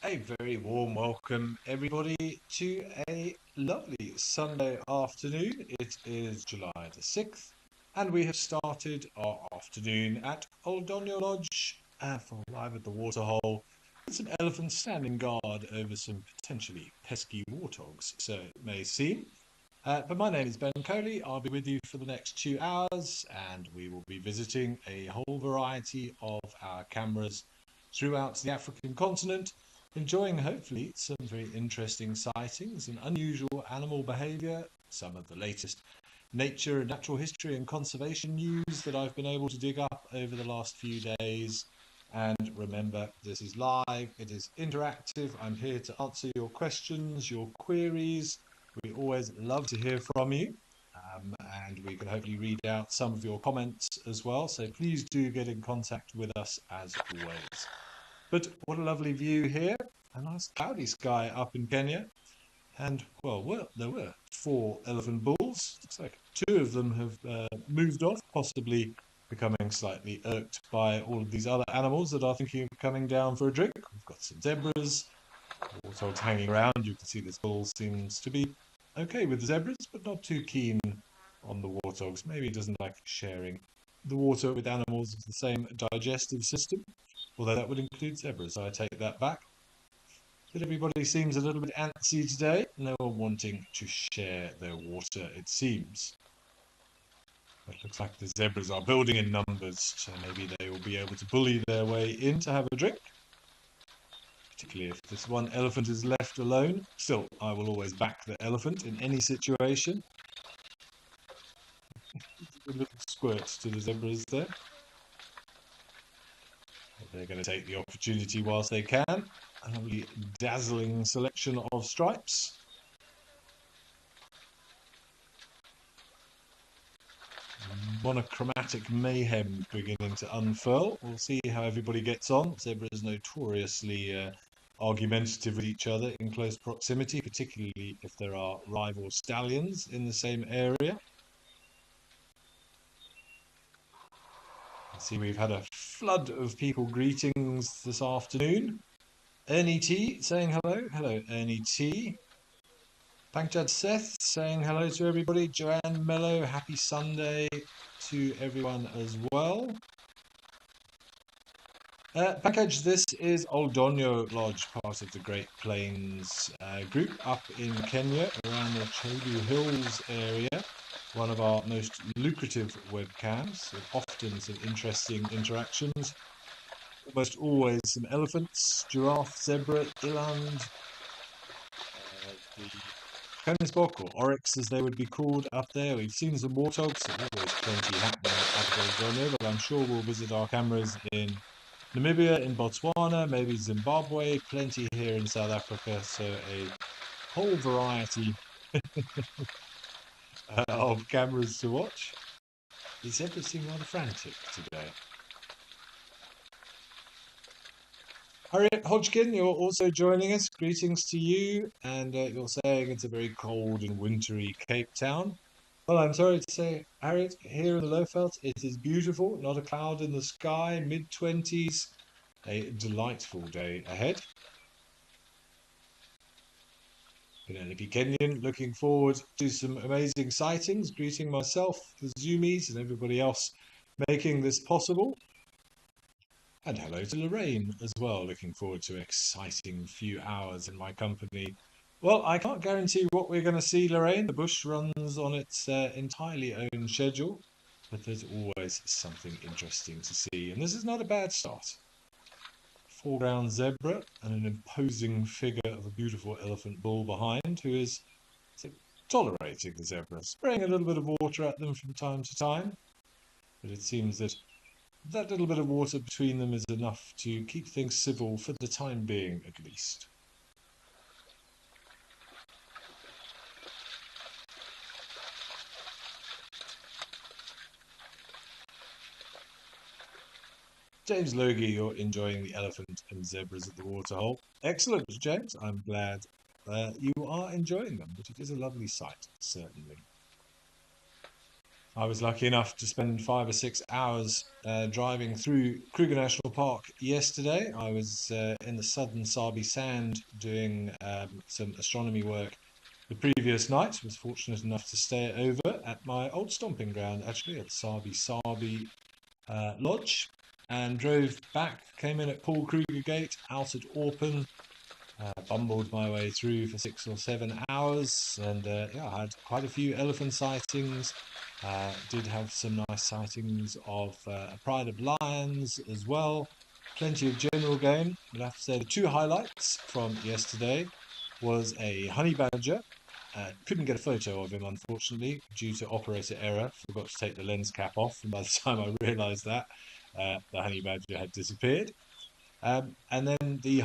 A very warm welcome, everybody, to a lovely Sunday afternoon. It is July the 6th, and we have started our afternoon at Old Donyo Lodge for live at the waterhole with some elephants standing guard over some potentially pesky warthogs, so it may seem. But my name is Ben Coley. I'll be with you for the next 2 hours, and we will be visiting a whole variety of our cameras throughout the African continent, enjoying hopefully some very interesting sightings and unusual animal behaviour, some of the latest nature and natural history and conservation news that I've been able to dig up over the last few days. And remember, this is live, it is interactive. I'm here to answer your questions, your queries. We always love to hear from you. And we can hopefully read out some of your comments as well. So please do get in contact with us as always. But what a lovely view here. A nice cloudy sky up in Kenya. And, well, there were 4 elephant bulls. Looks like 2 of them have moved off, possibly becoming slightly irked by all of these other animals that are thinking of coming down for a drink. We've got some zebras, warthogs hanging around. You can see this bull seems to be okay with the zebras, but not too keen on the warthogs. Maybe he doesn't like sharing the water with animals of the same digestive system, although that would include zebras. So I take that back. But everybody seems a little bit antsy today. No one wanting to share their water, it seems. It looks like the zebras are building in numbers, so maybe they will be able to bully their way in to have a drink. Particularly if this one elephant is left alone. Still, I will always back the elephant in any situation. A little squirt to the zebras there. They're going to take the opportunity whilst they can. A lovely dazzling selection of stripes. Monochromatic mayhem beginning to unfurl. We'll see how everybody gets on. Zebras notoriously argumentative with each other in close proximity, particularly if there are rival stallions in the same area. I see we've had a flood of people greetings this afternoon. Ernie T saying hello. Hello, Ernie T. Pankaj Seth saying hello to everybody. Joanne Mello, happy Sunday to everyone as well. Pankaj, this is Old Donyo Lodge, part of the Great Plains group up in Kenya, around the Chobe Hills area. One of our most lucrative webcams, with often some interesting interactions. Almost always some elephants, giraffe, zebra, eland, the Koenigsbok or oryx as they would be called up there. We've seen some warthogs, so there's always plenty happening up Old Donyo, but I'm sure we'll visit our cameras in Namibia, in Botswana, maybe Zimbabwe, plenty here in South Africa, so a whole variety of cameras to watch. The zebras seem rather frantic today. Harriet Hodgkin, you're also joining us. Greetings to you, and you're saying it's a very cold and wintry Cape Town. Well, I'm sorry to say, Harriet, here in the Lowveld, it is beautiful, not a cloud in the sky, mid-20s, a delightful day ahead. Penelope Kenyon, looking forward to some amazing sightings, greeting myself, the Zoomies, and everybody else making this possible. And hello to Lorraine as well, looking forward to an exciting few hours in my company. Well, I can't guarantee what we're going to see, Lorraine. The bush runs on its entirely own schedule, but there's always something interesting to see. And this is not a bad start. Foreground zebra and an imposing figure of a beautiful elephant bull behind, who is tolerating the zebra, spraying a little bit of water at them from time to time. But it seems that that little bit of water between them is enough to keep things civil for the time being, at least. James Logie, you're enjoying the elephant and zebras at the waterhole. Excellent, James. I'm glad you are enjoying them, but it is a lovely sight, certainly. I was lucky enough to spend 5 or 6 hours driving through Kruger National Park yesterday. I was in the southern Sabi Sand doing some astronomy work the previous night. Was fortunate enough to stay over at my old stomping ground, actually, at Sabi Lodge, and drove back, came in at Paul Kruger Gate, out at Orpen, bumbled my way through for 6 or 7 hours, and yeah, I had quite a few elephant sightings. Did have some nice sightings of a pride of lions as well. Plenty of general game, but I have to say the two highlights from yesterday was a honey badger. Couldn't get a photo of him, unfortunately, due to operator error. Forgot to take the lens cap off, and by the time I realised that, the honey badger had disappeared. And then the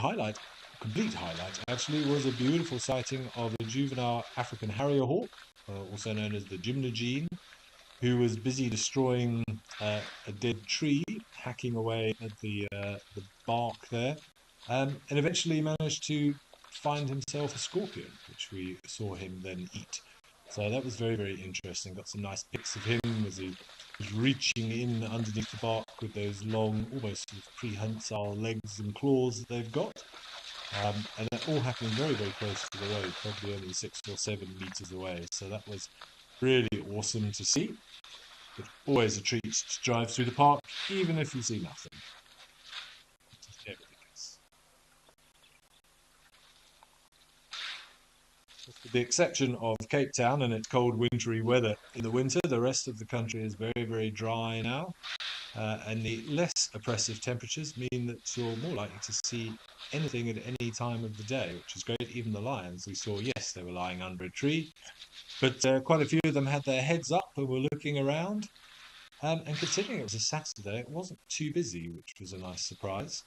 complete highlight, actually, was a beautiful sighting of a juvenile African harrier hawk, also known as the gymnogene, who was busy destroying a dead tree, hacking away at the bark there, and eventually managed to find himself a scorpion, which we saw him then eat. So that was very, very interesting. Got some nice pics of him as he was reaching in underneath the bark with those long, almost sort of prehensile legs and claws that they've got. And that all happening very, very close to the road, probably only 6 or 7 meters away. So that was really awesome to see. But always a treat to drive through the park, even if you see nothing. Everything else. With the exception of Cape Town and its cold, wintry weather in the winter, the rest of the country is very, very dry now. And the less oppressive temperatures mean that you're more likely to see anything at any time of the day, which is great. Even the lions we saw, yes, they were lying under a tree, but quite a few of them had their heads up and were looking around. And considering it was a Saturday, it wasn't too busy, which was a nice surprise.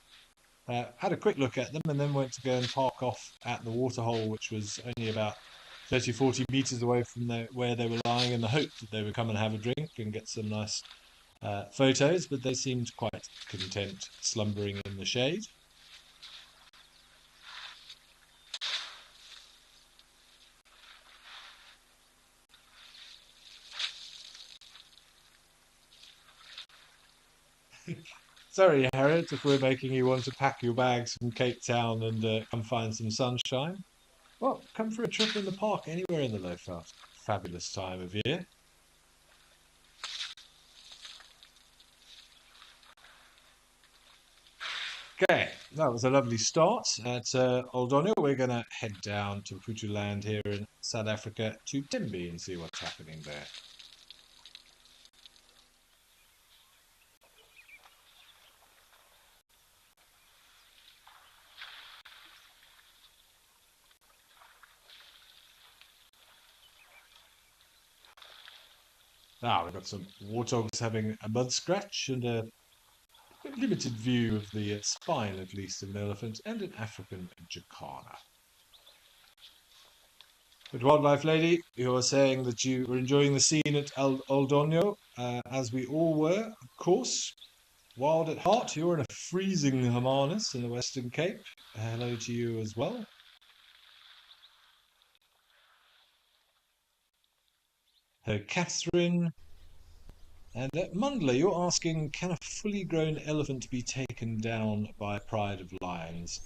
Had a quick look at them and then went to go and park off at the waterhole, which was only about 30, 40 meters away from where they were lying, in the hope that they would come and have a drink and get some nice photos, but they seemed quite content slumbering in the shade. Sorry, Harriet, if we're making you want to pack your bags from Cape Town and come find some sunshine. Well, come for a trip in the park anywhere in the Lowveld. Fabulous time of year. Okay, that was a lovely start at Old O'Neill. We're going to head down to Putu Land here in South Africa to Timby and see what's happening there. Now we've got some warthogs having a mud scratch and a limited view of the spine, at least, of an elephant and an African jacana. But Wildlife Lady, you were saying that you were enjoying the scene at Oldonio, as we all were, of course. Wild at heart, you're in a freezing Hermanus in the Western Cape. Hello to you as well. Catherine. And Mundler, you're asking, can a fully grown elephant be taken down by a pride of lions?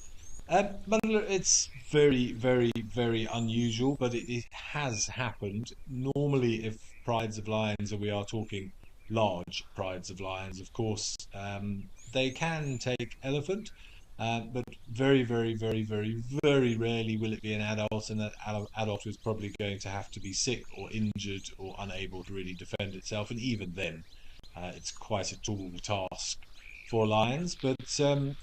Mundler, it's very, very, very unusual, but it has happened. Normally, if prides of lions, and we are talking large prides of lions, of course, they can take elephant, but very, very, very, very, very rarely will it be an adult, and that adult is probably going to have to be sick or injured or unable to really defend itself, and even then, it's quite a tall task for lions. But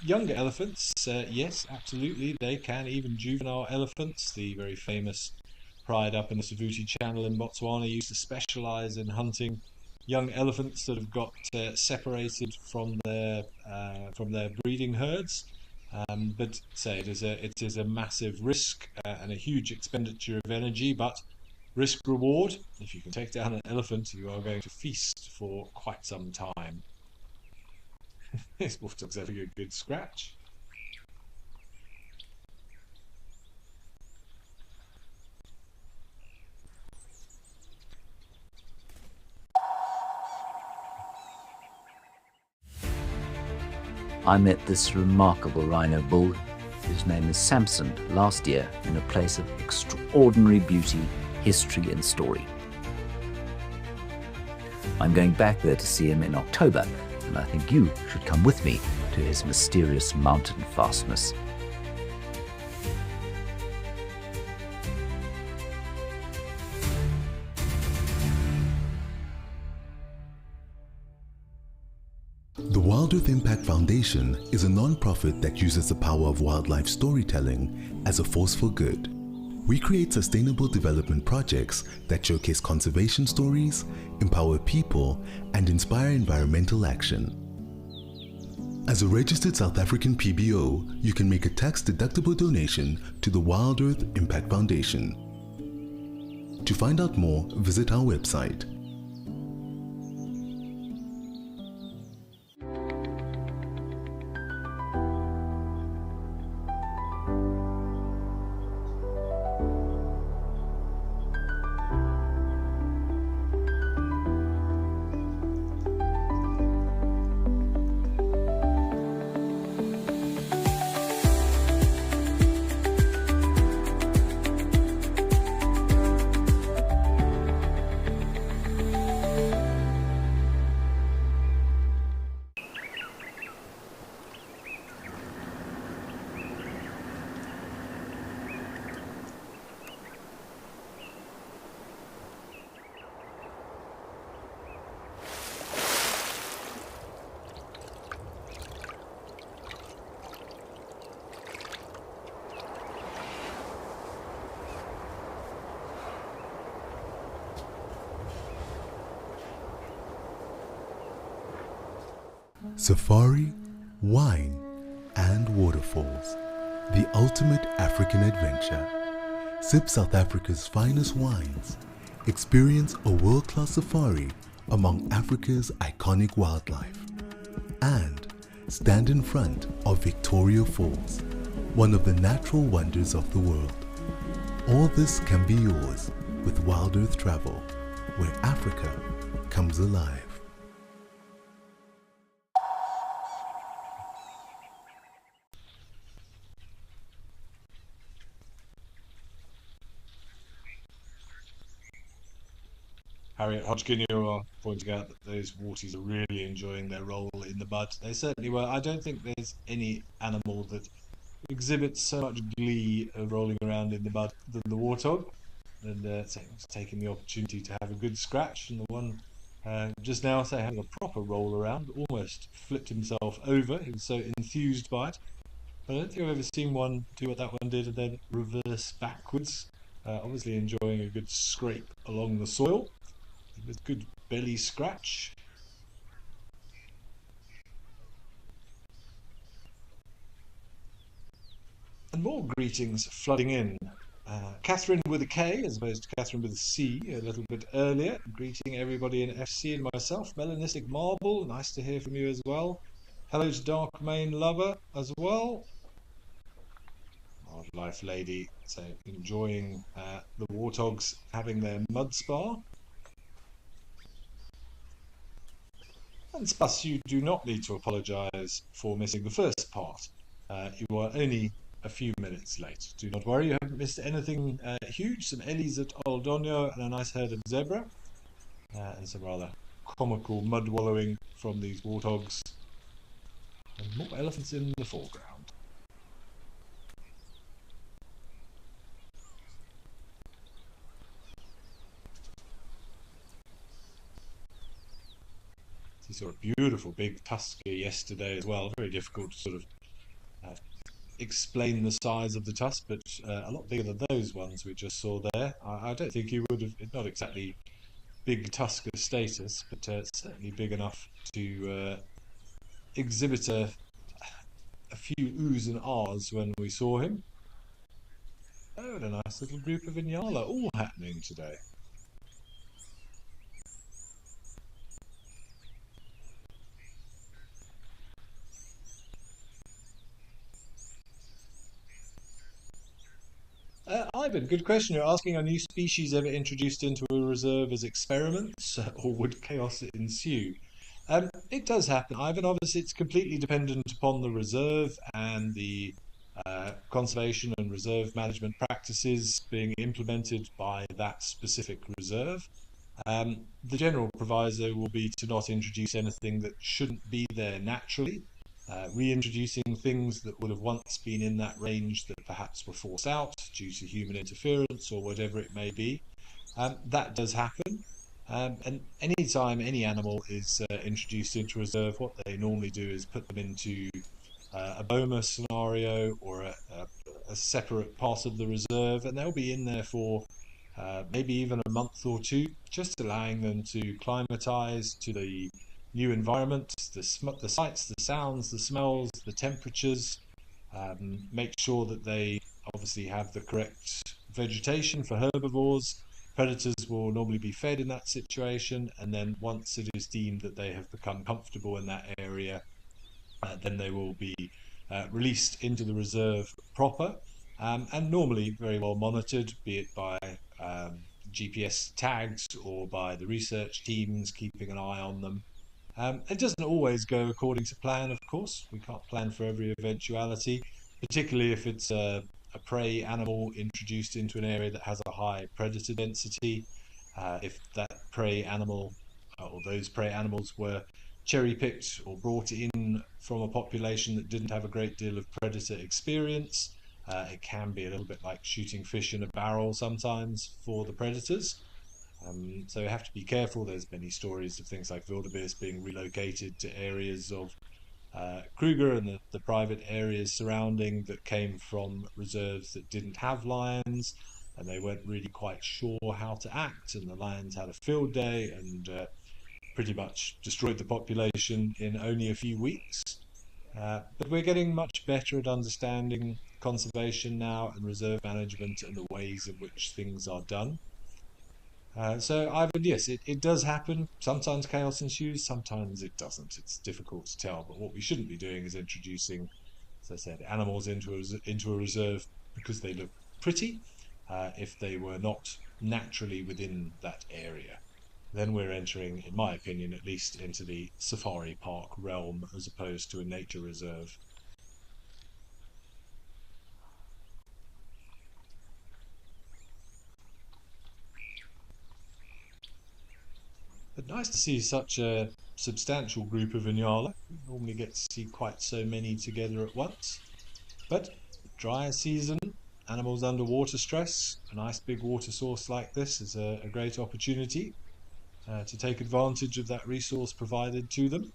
younger elephants, yes, absolutely, they can. Even juvenile elephants, the very famous pride up in the Savuti Channel in Botswana, used to specialize in hunting young elephants that have got separated from their breeding herds. But say it is a massive risk and a huge expenditure of energy, but risk reward. If you can take down an elephant, you are going to feast for quite some time. This warthog's having a good scratch. I met this remarkable rhino bull, whose name is Samson, last year in a place of extraordinary beauty, history and story. I'm going back there to see him in October, and I think you should come with me to his mysterious mountain fastness. The Wild Earth Impact Foundation is a non-profit that uses the power of wildlife storytelling as a force for good. We create sustainable development projects that showcase conservation stories, empower people, and inspire environmental action. As a registered South African PBO, you can make a tax-deductible donation to the Wild Earth Impact Foundation. To find out more, visit our website. Safari, wine, and waterfalls. The ultimate African adventure. Sip South Africa's finest wines. Experience a world-class safari among Africa's iconic wildlife. And stand in front of Victoria Falls, one of the natural wonders of the world. All this can be yours with Wild Earth Travel, where Africa comes alive. Harriet Hodgkin, you are pointing out that those warties are really enjoying their role in the mud. They certainly were. I don't think there's any animal that exhibits so much glee of rolling around in the mud than the warthog. And so he's taking the opportunity to have a good scratch. And the one just now, say, having a proper roll around, almost flipped himself over. He was so enthused by it. But I don't think I've ever seen one do what that one did and then reverse backwards. Obviously enjoying a good scrape along the soil with good belly scratch. And more greetings flooding in. Catherine with a K as opposed to Catherine with a C a little bit earlier. Greeting everybody in FC and myself. Melanistic Marble, nice to hear from you as well. Hello to Dark Main Lover as well. Wildlife Lady, so enjoying the warthogs having their mud spa. And Spuss, you do not need to apologise for missing the first part. You are only a few minutes late. Do not worry, you haven't missed anything huge. Some ellies at Oldonyo and a nice herd of zebra. And some rather comical mud wallowing from these warthogs. And more elephants in the foreground. You saw a beautiful big tusker yesterday as well. Very difficult to sort of explain the size of the tusk, but a lot bigger than those ones we just saw there. I don't think he would have, not exactly big tusker status, but certainly big enough to exhibit a few oohs and ahs when we saw him. Oh, and a nice little group of Inyala all happening today. Ivan, good question. You're asking, are new species ever introduced into a reserve as experiments, or would chaos ensue? It does happen, Ivan. Obviously, it's completely dependent upon the reserve and the conservation and reserve management practices being implemented by that specific reserve. The general proviso will be to not introduce anything that shouldn't be there naturally, reintroducing things that would have once been in that range that perhaps were forced out due to human interference or whatever it may be. That does happen. And any time any animal is introduced into a reserve, what they normally do is put them into a BOMA scenario or a separate part of the reserve, and they'll be in there for maybe even a month or two, just allowing them to climatize to the new environment, the sights, the sounds, the smells, the temperatures, make sure that they obviously have the correct vegetation for herbivores. Predators will normally be fed in that situation, and then once it is deemed that they have become comfortable in that area, then they will be released into the reserve proper, and normally very well monitored, be it by GPS tags or by the research teams keeping an eye on them. It doesn't always go according to plan, of course. We can't plan for every eventuality, particularly if it's a prey animal introduced into an area that has a high predator density. If that prey animal or those prey animals were cherry-picked or brought in from a population that didn't have a great deal of predator experience, it can be a little bit like shooting fish in a barrel sometimes for the predators. So you have to be careful. There's many stories of things like wildebeest being relocated to areas of Kruger and the private areas surrounding that came from reserves that didn't have lions, and they weren't really quite sure how to act, and the lions had a field day and pretty much destroyed the population in only a few weeks. But we're getting much better at understanding conservation now and reserve management and the ways in which things are done. So Ivan, yes, it does happen. Sometimes chaos ensues, sometimes it doesn't. It's difficult to tell. But what we shouldn't be doing is introducing, as I said, animals into a reserve because they look pretty. If they were not naturally within that area, then we're entering, in my opinion at least, into the safari park realm as opposed to a nature reserve. But nice to see such a substantial group of Inyala. We normally get to see quite so many together at once. But dry season, animals under water stress, a nice big water source like this is a great opportunity to take advantage of that resource provided to them.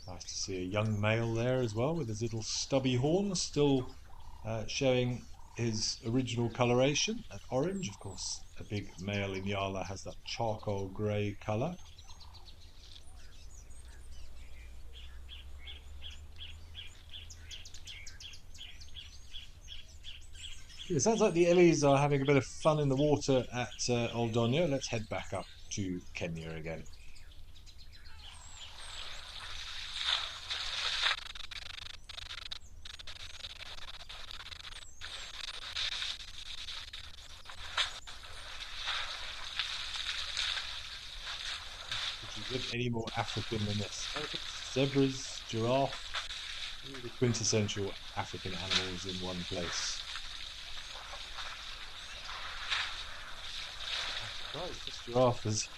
Nice to see a young male there as well with his little stubby horn still showing his original coloration at orange. Of course, a big male Inyala has that charcoal grey colour. It sounds like the Ellies are having a bit of fun in the water at Old Donyo. Let's head back up to Kenya again. Could you get any more African than this? Zebras, giraffe, the quintessential African animals in one place. This giraffe is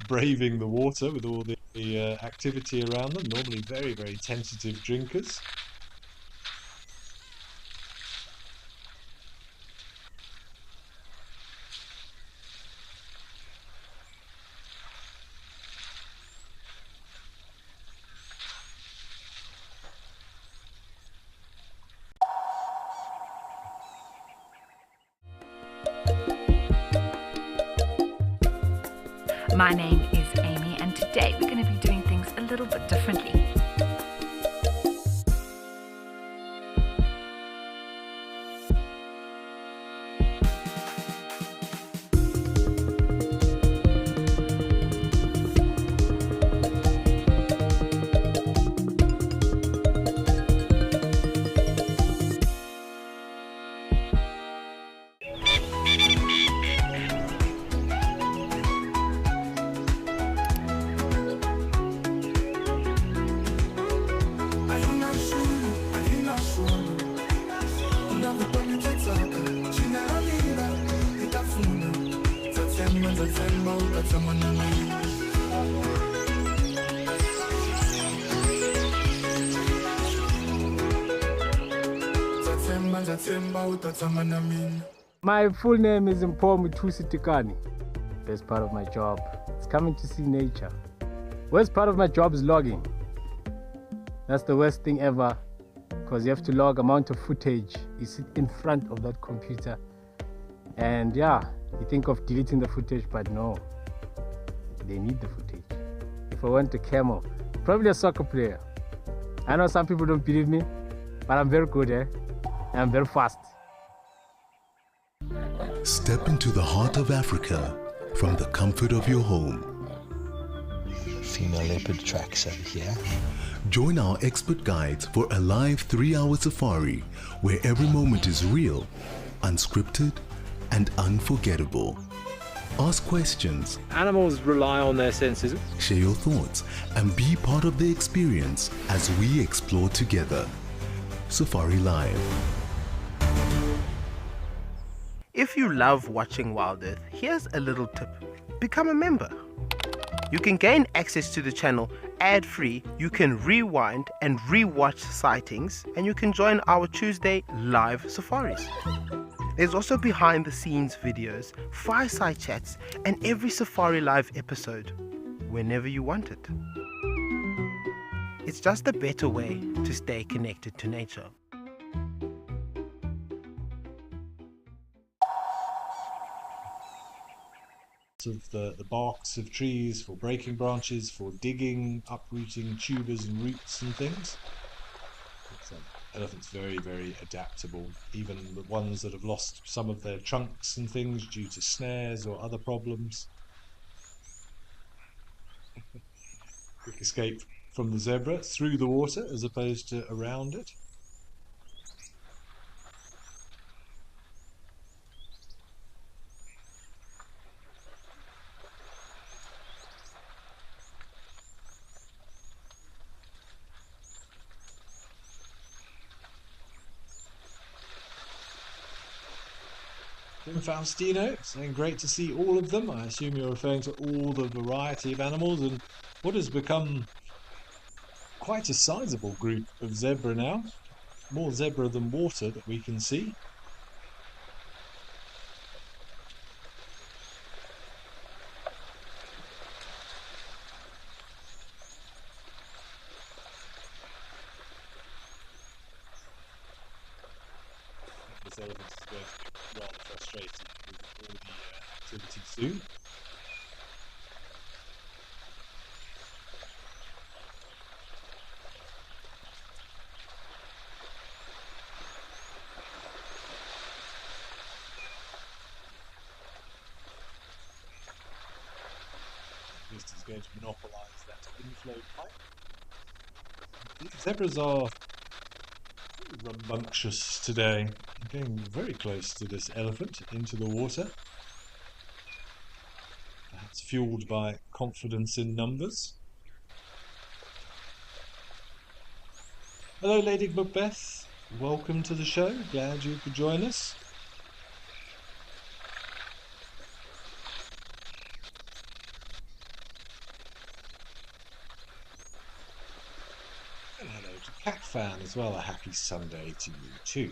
braving the water with all the activity around them. Normally very, very tentative drinkers. My name is Amy, and today we're going to be doing things a little bit differently. My full name is Mpomu Tikani. Best part of my job is coming to see nature. Worst part of my job is logging. That's the worst thing ever, because you have to log amount of footage. You sit in front of that computer and yeah, you think of deleting the footage, but no, they need the footage. If I want a camel, probably a soccer player. I know some people don't believe me, but I'm very good, and I'm very fast. Step into the heart of Africa from the comfort of your home. Female leopard tracks over here. Join our expert guides for a live 3-hour safari where every moment is real, unscripted, and unforgettable. Ask questions, Animals rely on their senses. share your thoughts, and be part of the experience as we explore together. Safari Live. If you love watching Wild Earth, here's a little tip. Become a member. You can gain access to the channel ad-free, you can rewind and re-watch sightings, and you can join our Tuesday live safaris. There's also behind the scenes videos, fireside chats, and every Safari Live episode, whenever you want it. It's just a better way to stay connected to nature. Of the barks of trees for breaking branches, for digging, uprooting tubers and roots and things. Elephants very, very adaptable. Even the ones that have lost some of their trunks and things due to snares or other problems. Quick escape from the zebra through the water as opposed to around it. Tim Faustino saying great to see all of them. I assume you're referring to all the variety of animals and what has become quite a sizable group of zebra now. More zebra than water that we can see. This elephant is going to be rather frustrated with all the activity soon. This is going to monopolise that inflow pipe. These zebras are rambunctious today, getting very close to this elephant into the water. Perhaps fueled by confidence in numbers. Hello Lady Macbeth, welcome to the show, glad you could join us. And hello to Cat Fan as well, a happy Sunday to you too.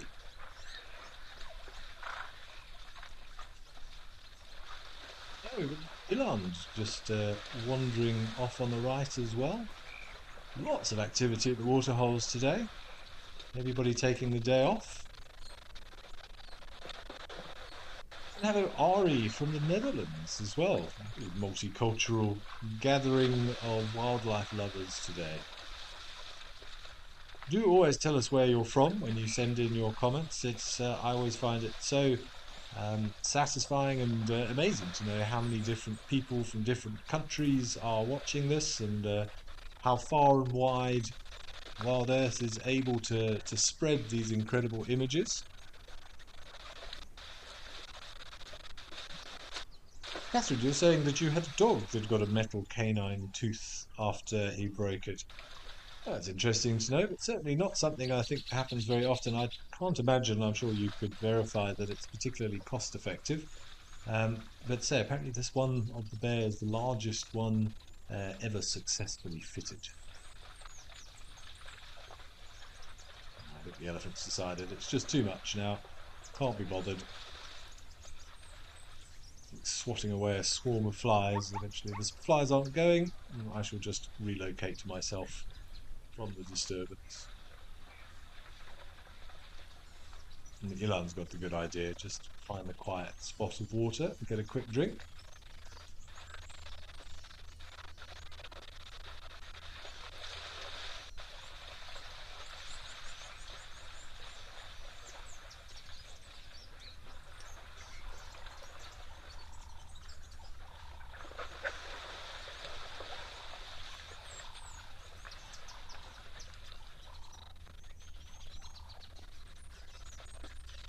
Oh, Iland just wandering off on the right as well. Lots of activity at the waterholes today. Everybody taking the day off. And hello Ari from the Netherlands as well. Multicultural gathering of wildlife lovers today. Do always tell us where you're from when you send in your comments. It's I always find it so satisfying and amazing to know how many different people from different countries are watching this and how far and wide Wild Earth is able to spread these incredible images. Catherine, you're saying that you had a dog that got a metal canine tooth after he broke it. That's interesting to know, but certainly not something I think happens very often. I can't imagine, I'm sure you could verify that it's particularly cost effective. But say apparently this one of the bear is the largest one ever successfully fitted. I think the elephants decided it's just too much now. Can't be bothered. Swatting away a swarm of flies. Eventually the flies aren't going. I shall just relocate myself from the disturbance. And Ilan's got the good idea. Just find a quiet spot of water and get a quick drink.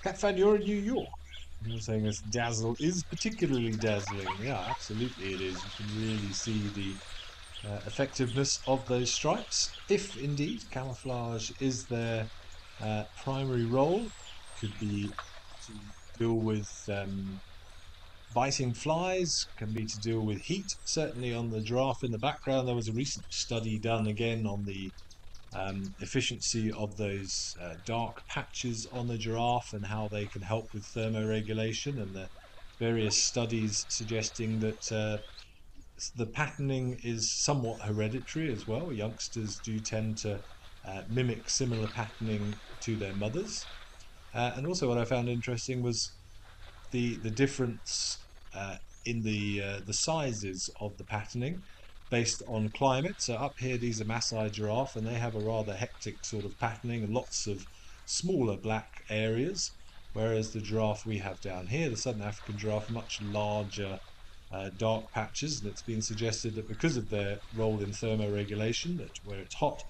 Catfan, you're in New York. You're saying this dazzle is particularly dazzling. Yeah, absolutely it is. You can really see the effectiveness of those stripes. If indeed camouflage is their primary role, could be to deal with biting flies, can be to deal with heat. Certainly on the giraffe in the background, there was a recent study done again on the efficiency of those dark patches on the giraffe and how they can help with thermoregulation, and the various studies suggesting that the patterning is somewhat hereditary as well. Youngsters do tend to mimic similar patterning to their mothers. And also what I found interesting was the difference in the sizes of the patterning based on climate. So up here, these are Maasai giraffe, and they have a rather hectic sort of patterning and lots of smaller black areas, whereas the giraffe we have down here, the Southern African giraffe, much larger dark patches. And it's been suggested that because of their role in thermoregulation, that where it's hot,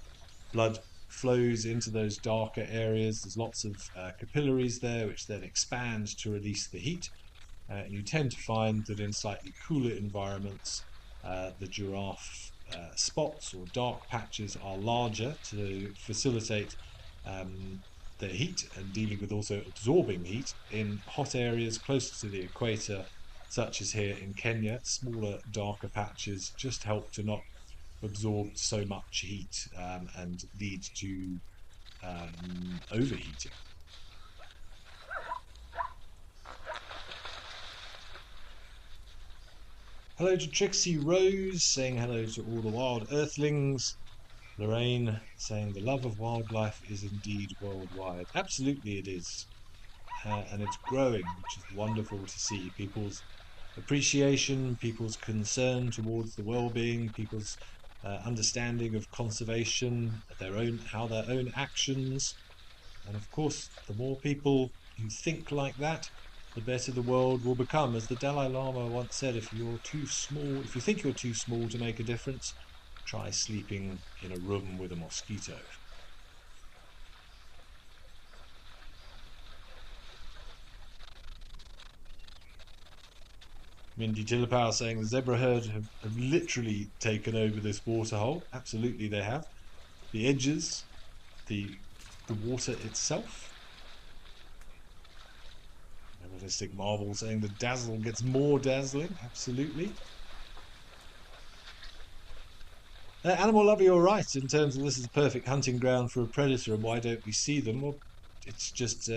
blood flows into those darker areas. There's lots of capillaries there, which then expand to release the heat. And you tend to find that in slightly cooler environments, the giraffe spots or dark patches are larger to facilitate the heat and dealing with also absorbing heat. In hot areas closer to the equator, such as here in Kenya, smaller, darker patches just help to not absorb so much heat and lead to overheating. Hello to Trixie Rose, saying hello to all the wild earthlings. Lorraine saying the love of wildlife is indeed worldwide. Absolutely it is. And it's growing, which is wonderful to see. People's appreciation, people's concern towards the well-being, people's understanding of conservation, how their own actions. And of course, the more people who think like that, the better the world will become. As the Dalai Lama once said, if you think you're too small to make a difference, try sleeping in a room with a mosquito. Mindy Tillipau saying the zebra herd have literally taken over this waterhole. Absolutely they have. The edges, the water itself. Realistic Marvel saying the dazzle gets more dazzling. Absolutely. Animal Lover, you're right in terms of this is a perfect hunting ground for a predator, and why don't we see them? Well, it's just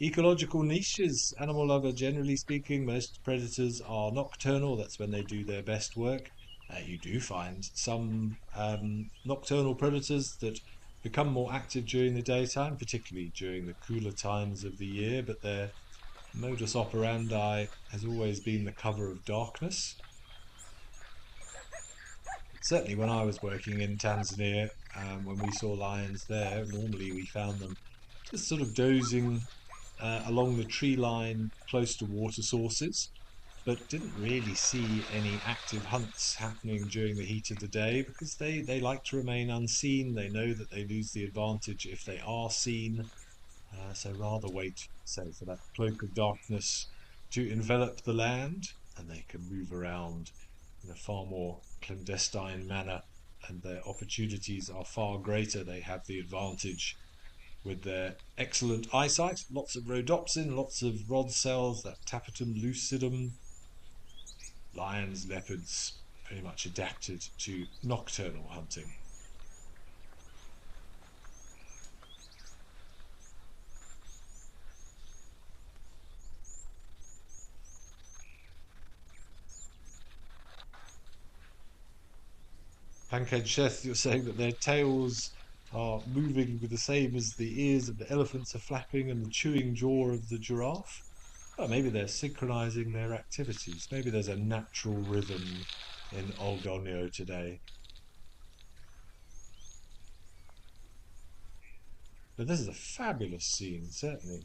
ecological niches. Animal Lover, generally speaking, most predators are nocturnal. That's when they do their best work. You do find some nocturnal predators that become more active during the daytime, particularly during the cooler times of the year, but their modus operandi has always been the cover of darkness. Certainly when I was working in Tanzania, when we saw lions there, normally we found them just sort of dozing along the tree line close to water sources, but didn't really see any active hunts happening during the heat of the day because they like to remain unseen. They know that they lose the advantage if they are seen, so rather wait, say, for that cloak of darkness to envelop the land, and they can move around in a far more clandestine manner, and their opportunities are far greater. They have the advantage with their excellent eyesight. Lots of rhodopsin, lots of rod cells, that tapetum lucidum. Lions, leopards, pretty much adapted to nocturnal hunting. Pankaj Sheth, you're saying that their tails are moving with the same as the ears of the elephants are flapping and the chewing jaw of the giraffe. Well, maybe they're synchronizing their activities. Maybe there's a natural rhythm in Oldonyo today. But this is a fabulous scene, certainly.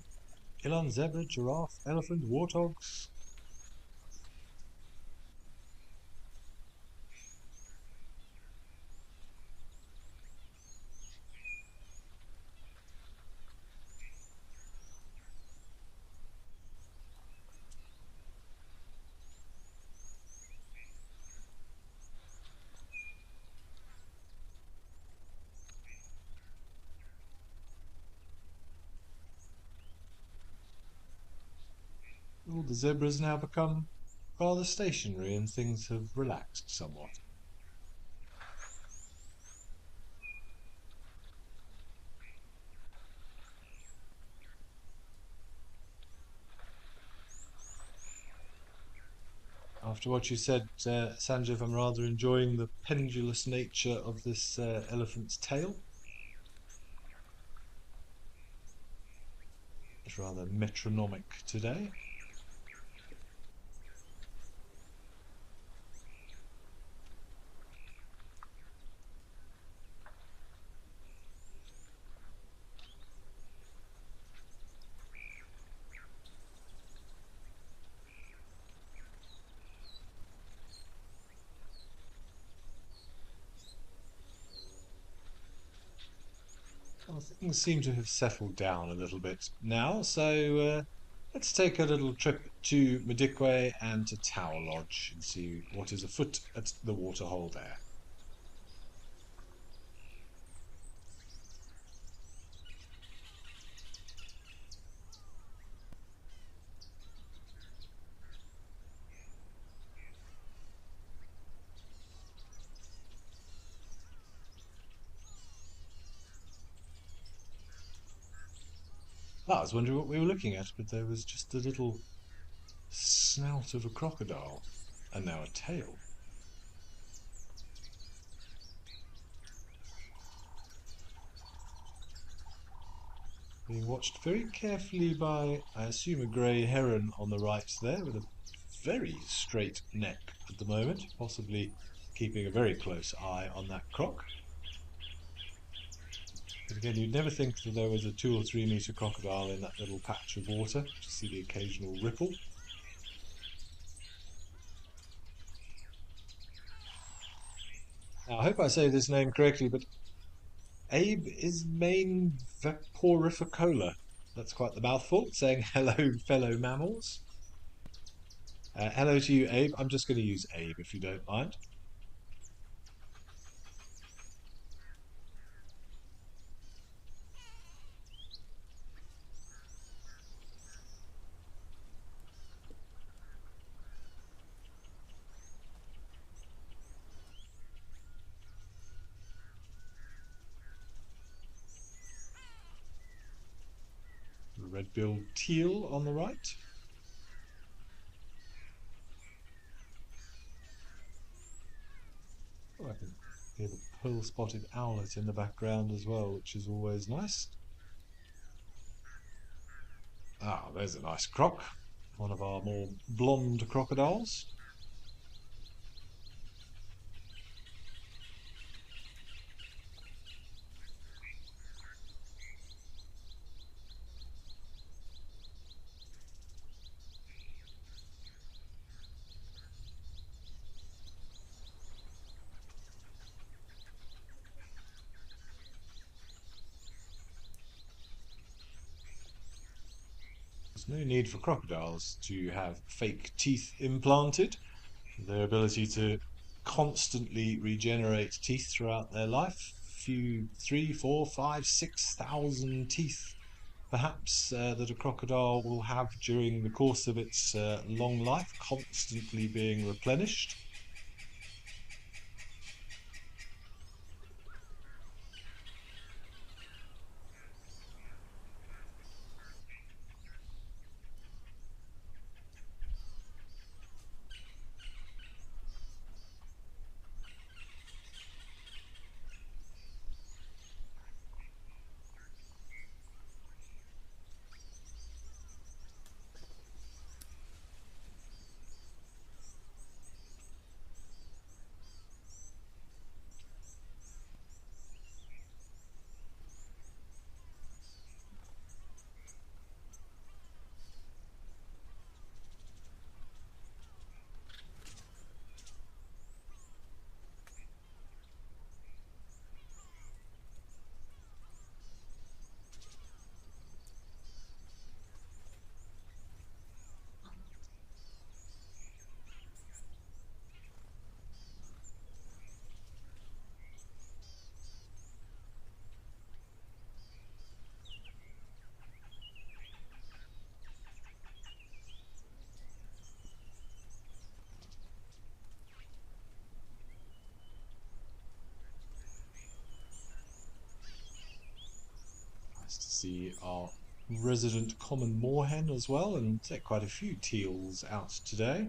Eland, zebra, giraffe, elephant, warthogs. All the zebras now become rather stationary and things have relaxed somewhat. After what you said, Sanjeev, I'm rather enjoying the pendulous nature of this elephant's tail. It's rather metronomic today. Well, things seem to have settled down a little bit now, so let's take a little trip to Madikwe and to Tower Lodge and see what is afoot at the waterhole there. I was wondering what we were looking at, but there was just a little snout of a crocodile, and now a tail. Being watched very carefully by, I assume, a grey heron on the right there, with a very straight neck at the moment, possibly keeping a very close eye on that croc. But again, you'd never think that there was a 2 or 3 metre crocodile in that little patch of water. Just see the occasional ripple. Now, I hope I say this name correctly, but Abe is main vaporificola. That's quite the mouthful, saying hello, fellow mammals. Hello to you, Abe. I'm just going to use Abe, if you don't mind. Red-billed teal on the right. Oh, I can hear the pearl-spotted owlet in the background as well, which is always nice. Ah, there's a nice croc. One of our more blonde crocodiles. There's no need for crocodiles to have fake teeth implanted. Their ability to constantly regenerate teeth throughout their life few 3, 4, 5, 6,000 teeth perhaps that a crocodile will have during the course of its long life, constantly being replenished. Nice to see our resident common moorhen as well, and quite a few teals out today.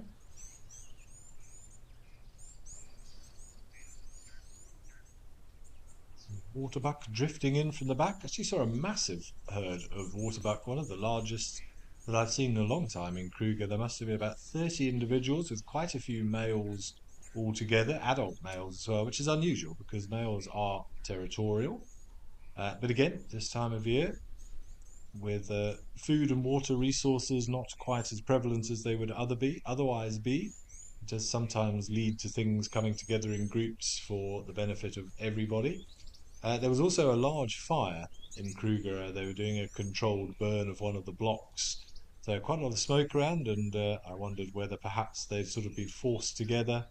Waterbuck drifting in from the back. Actually saw a massive herd of waterbuck, one of the largest that I've seen in a long time in Kruger. There must have been about 30 individuals with quite a few males altogether, adult males as well, which is unusual because males are territorial. But again, this time of year, with food and water resources not quite as prevalent as they would otherwise be, it does sometimes lead to things coming together in groups for the benefit of everybody. There was also a large fire in Kruger. They were doing a controlled burn of one of the blocks. So quite a lot of smoke around, and I wondered whether perhaps they'd sort of be forced together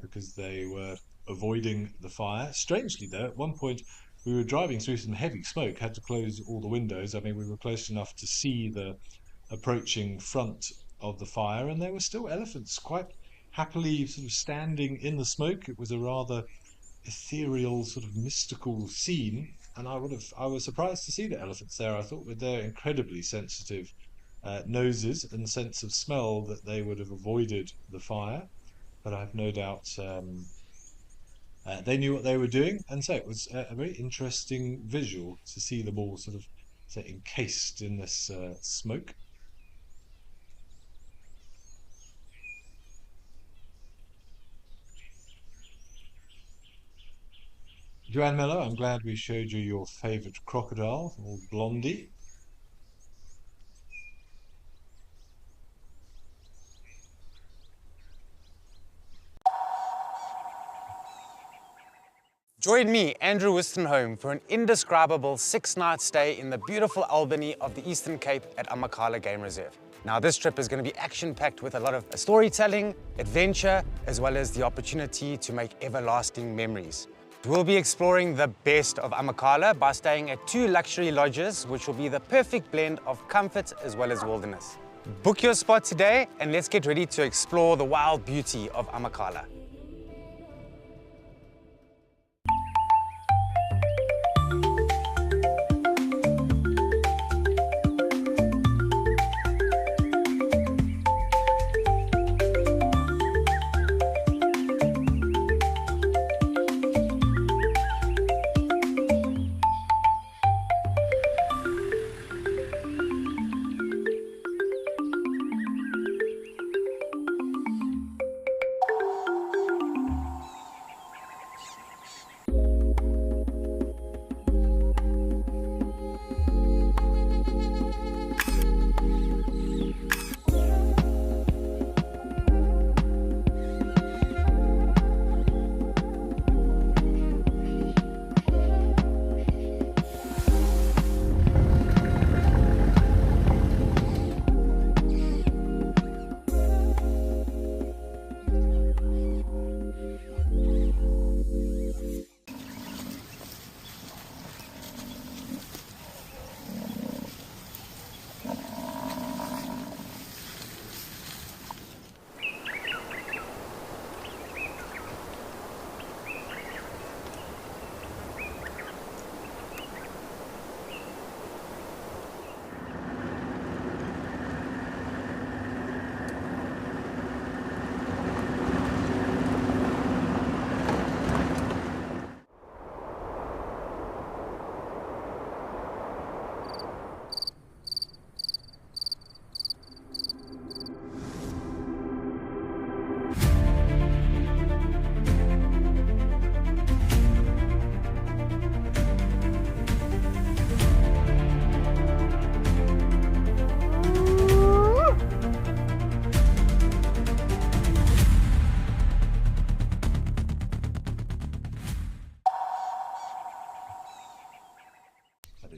because they were avoiding the fire. Strangely though, at one point we were driving through some heavy smoke, had to close all the windows. I mean, we were close enough to see the approaching front of the fire, and there were still elephants quite happily sort of standing in the smoke. It was a rather ethereal, sort of mystical scene, and I was surprised to see the elephants there. I thought with their incredibly sensitive noses and sense of smell that they would have avoided the fire, but I've no doubt they knew what they were doing, and so it was a very interesting visual to see them all sort of encased in this smoke. Joanne Mello, I'm glad we showed you your favourite crocodile, old Blondie. Join me, Andrew Wistenholm, for an indescribable 6-night stay in the beautiful Albany of the Eastern Cape at Amakhala Game Reserve. Now, this trip is going to be action-packed with a lot of storytelling, adventure, as well as the opportunity to make everlasting memories. We'll be exploring the best of Amakhala by staying at 2 luxury lodges, which will be the perfect blend of comfort as well as wilderness. Book your spot today and let's get ready to explore the wild beauty of Amakhala.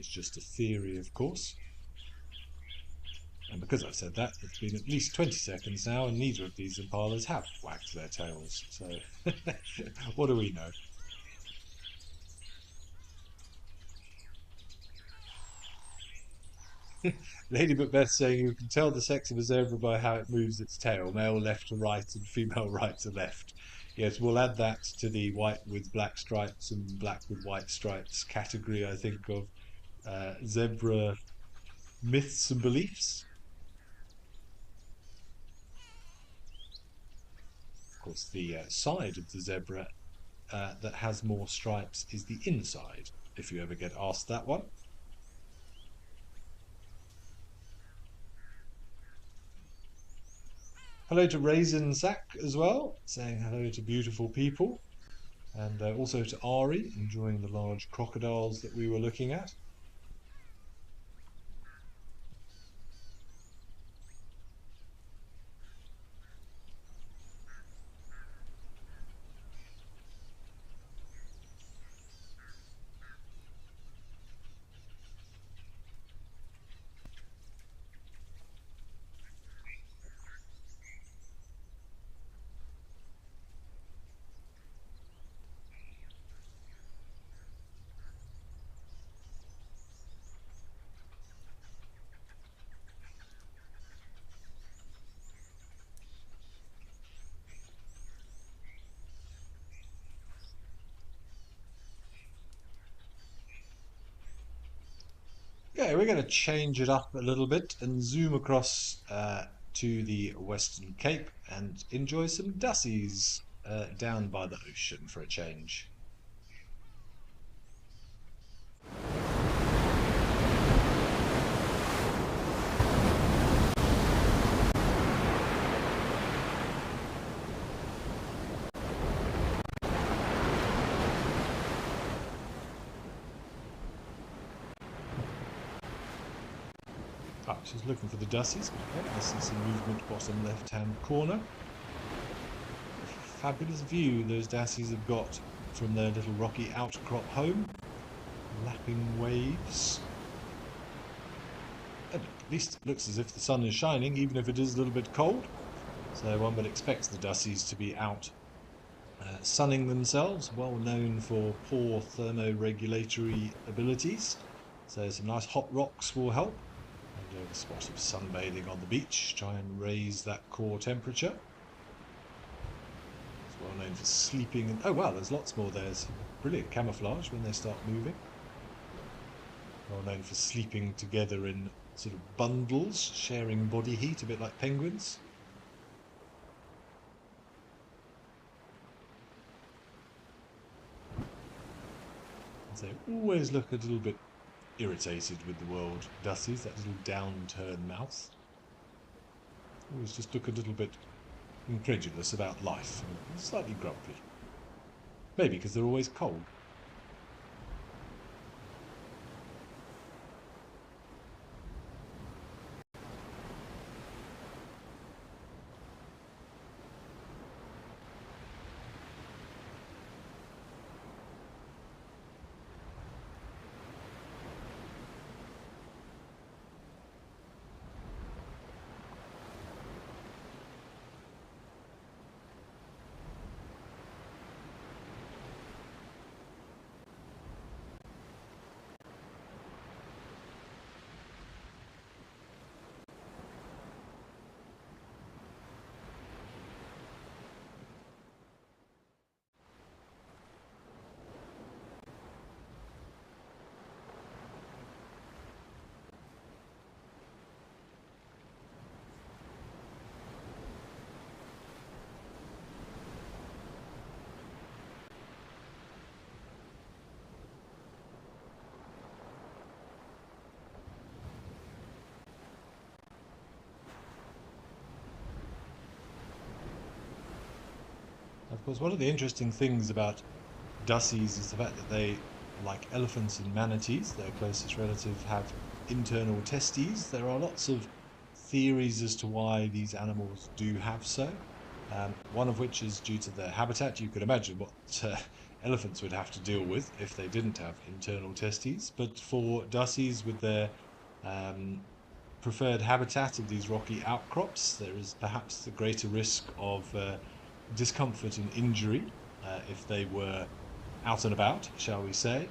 is just a theory, of course. And because I've said that, it's been at least 20 seconds now, and neither of these impalas have wagged their tails. So, what do we know? Lady Macbeth saying you can tell the sex of a zebra by how it moves its tail, male left to right and female right to left. Yes, we'll add that to the white with black stripes and black with white stripes category, I think, of zebra myths and beliefs. Of course, the side of the zebra that has more stripes is the inside, if you ever get asked that one. Hello to Raisin Sack as well, saying hello to beautiful people. And also to Ari, enjoying the large crocodiles that we were looking at. Okay, we're going to change it up a little bit and zoom across to the Western Cape and enjoy some dassies down by the ocean for a change. Oh, she's looking for the dassies. Okay, I see some movement bottom left-hand corner. Fabulous view those dassies have got from their little rocky outcrop home. Lapping waves. And at least it looks as if the sun is shining, even if it is a little bit cold. So one would expect the dassies to be out sunning themselves, well known for poor thermoregulatory abilities. So some nice hot rocks will help. And a spot of sunbathing on the beach, try and raise that core temperature. It's well known for sleeping. And oh wow, there's lots more there. It's brilliant camouflage when they start moving. Well known for sleeping together in sort of bundles, sharing body heat, a bit like penguins. And they always look a little bit irritated with the world dassies, that little downturned mouth. Always just look a little bit incredulous about life, and slightly grumpy. Maybe because they're always cold. Of course, one of the interesting things about dassies is the fact that they, like elephants and manatees, their closest relative, have internal testes. There are lots of theories as to why these animals do have so. One of which is due to their habitat. You could imagine what elephants would have to deal with if they didn't have internal testes. But for dassies with their preferred habitat of these rocky outcrops, there is perhaps the greater risk of discomfort and injury if they were out and about, shall we say.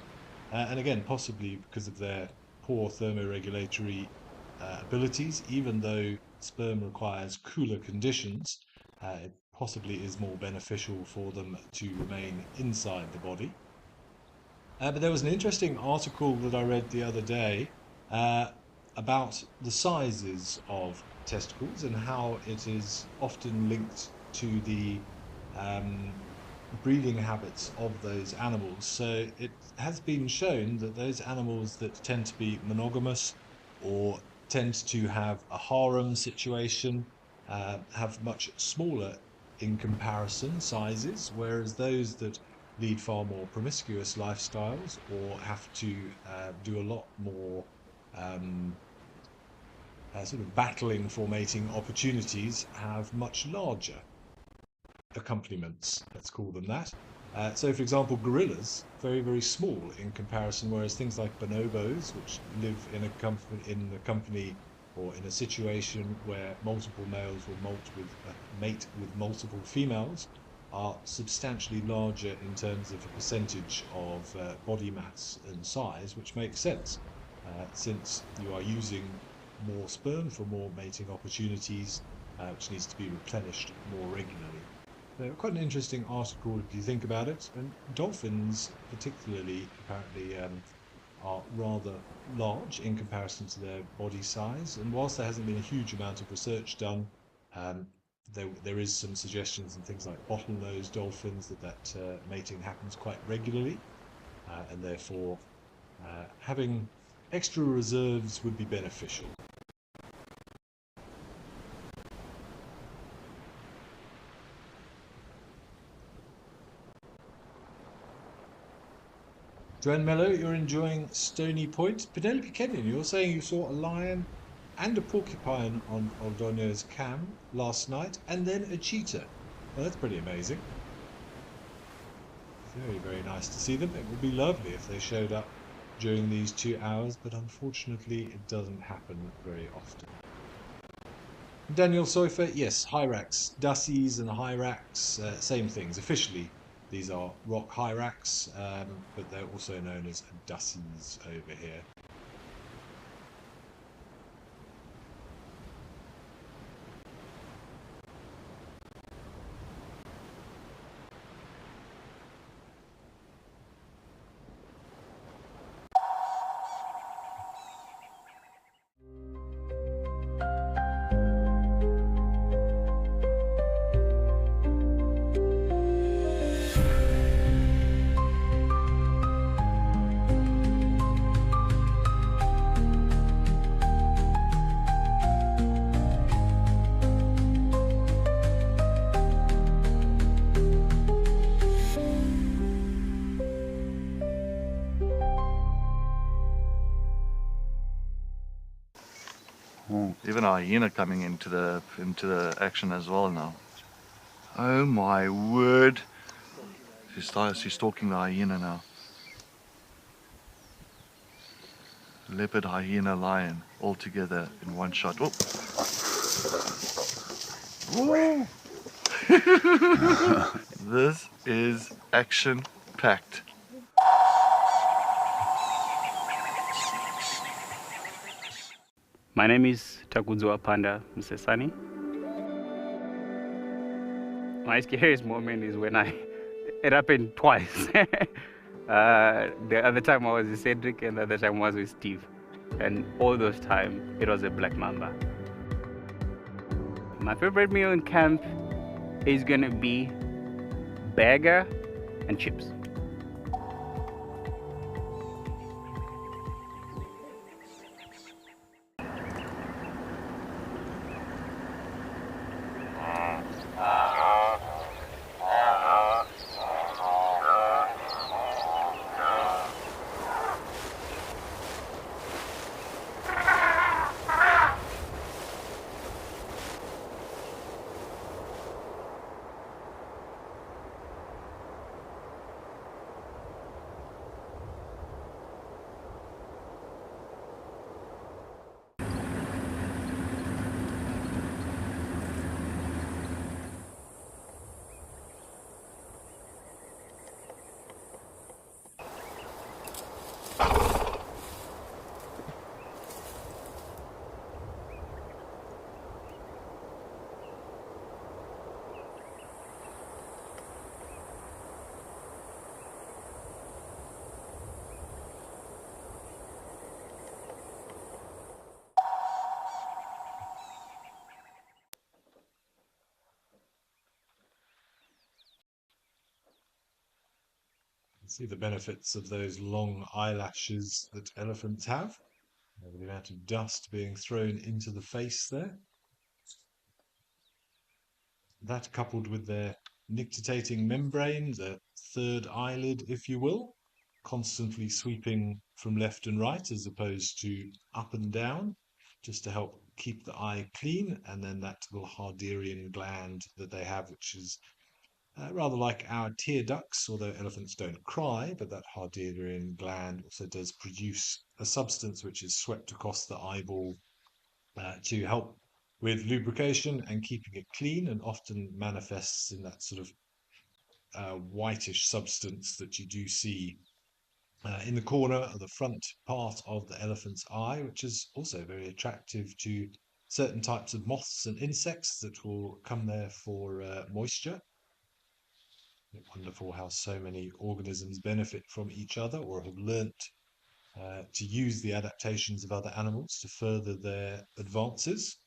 And again, possibly because of their poor thermoregulatory abilities, even though sperm requires cooler conditions, it possibly is more beneficial for them to remain inside the body. But there was an interesting article that I read the other day about the sizes of testicles and how it is often linked to the breeding habits of those animals. So it has been shown that those animals that tend to be monogamous or tend to have a harem situation have much smaller in comparison sizes, whereas those that lead far more promiscuous lifestyles or have to do a lot more sort of battling for mating opportunities have much larger accompaniments, let's call them that. So for example, gorillas, very, very small in comparison, whereas things like bonobos, which live in a company or in a situation where multiple males will mate with multiple females, are substantially larger in terms of a percentage of body mass and size, which makes sense since you are using more sperm for more mating opportunities, which needs to be replenished more regularly. So quite an interesting article if you think about it. And dolphins particularly apparently are rather large in comparison to their body size, and whilst there hasn't been a huge amount of research done, there is some suggestions in things like bottlenose dolphins that mating happens quite regularly, and therefore having extra reserves would be beneficial. Joanne Mello, you're enjoying Stony Point. Penelope Kenyon, you're saying you saw a lion and a porcupine on Oldonio's cam last night, and then a cheetah. Well, that's pretty amazing. Very, very nice to see them. It would be lovely if they showed up during these 2 hours, but unfortunately it doesn't happen very often. Daniel Soifer, yes, hyrax, dassies and hyrax, same things. Officially, these are rock hyrax, but they're also known as dassies over here. Even a hyena coming into the action as well now. Oh my word! She's stalking the hyena now. Leopard, hyena, lion, all together in one shot. Oh! Whoa! This is action-packed. My name is Takuzwa Panda Msesani. My scariest moment is when it happened twice. The other time I was with Cedric and the other time I was with Steve. And all those times it was a black mamba. My favorite meal in camp is gonna be burger and chips. See the benefits of those long eyelashes that elephants have. The amount of dust being thrown into the face there. That coupled with their nictitating membrane, the third eyelid, if you will, constantly sweeping from left and right as opposed to up and down, just to help keep the eye clean, and then that little Harderian gland that they have, which is rather like our tear ducts, although elephants don't cry, but that Harderian gland also does produce a substance which is swept across the eyeball to help with lubrication and keeping it clean, and often manifests in that sort of whitish substance that you do see in the corner of the front part of the elephant's eye, which is also very attractive to certain types of moths and insects that will come there for moisture. Wonderful how so many organisms benefit from each other or have learnt to use the adaptations of other animals to further their advances.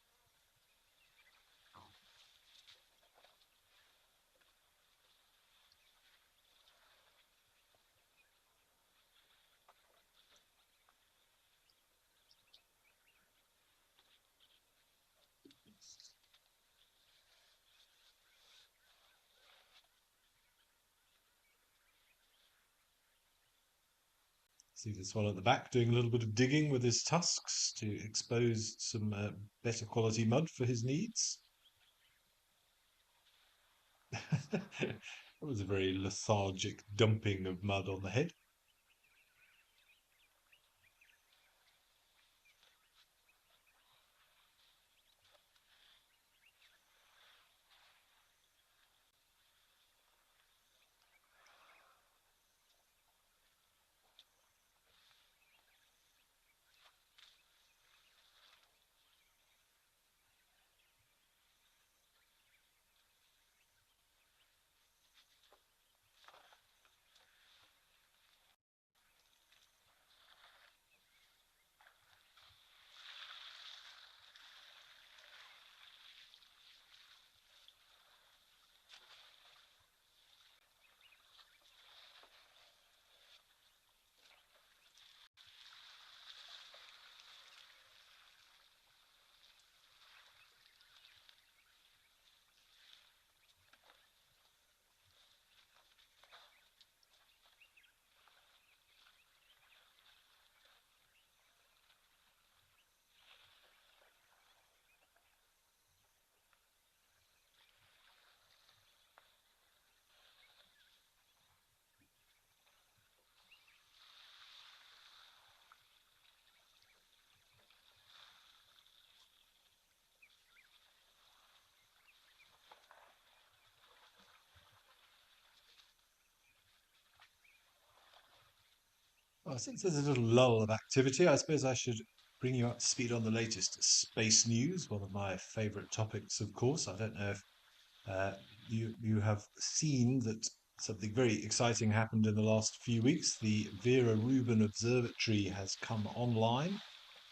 See this one at the back doing a little bit of digging with his tusks to expose some better quality mud for his needs. It was a very lethargic dumping of mud on the head. Well, since there's a little lull of activity, I suppose I should bring you up to speed on the latest space news, one of my favourite topics, of course. I don't know if you have seen that something very exciting happened in the last few weeks. The Vera Rubin Observatory has come online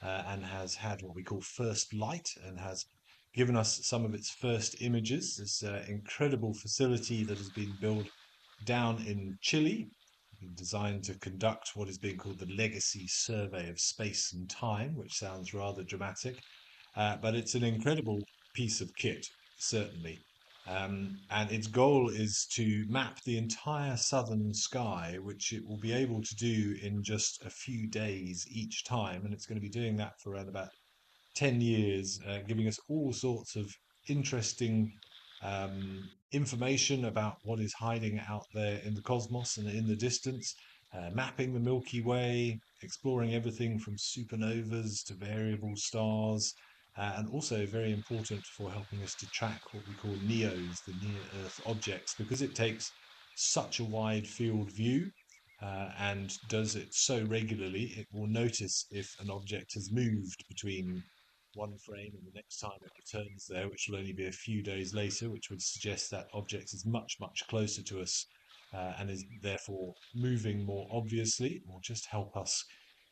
and has had what we call first light and has given us some of its first images. This incredible facility that has been built down in Chile, designed to conduct what is being called the Legacy Survey of Space and Time, which sounds rather dramatic, but it's an incredible piece of kit, certainly. And its goal is to map the entire southern sky, which it will be able to do in just a few days each time. And it's going to be doing that for around about 10 years, giving us all sorts of interesting information about what is hiding out there in the cosmos and in the distance, mapping the Milky Way, exploring everything from supernovas to variable stars, and also very important for helping us to track what we call NEOs, the near-Earth objects, because it takes such a wide field view and does it so regularly, it will notice if an object has moved between one frame and the next time it returns there, which will only be a few days later, which would suggest that object is much, much closer to us and is therefore moving more obviously, or just help us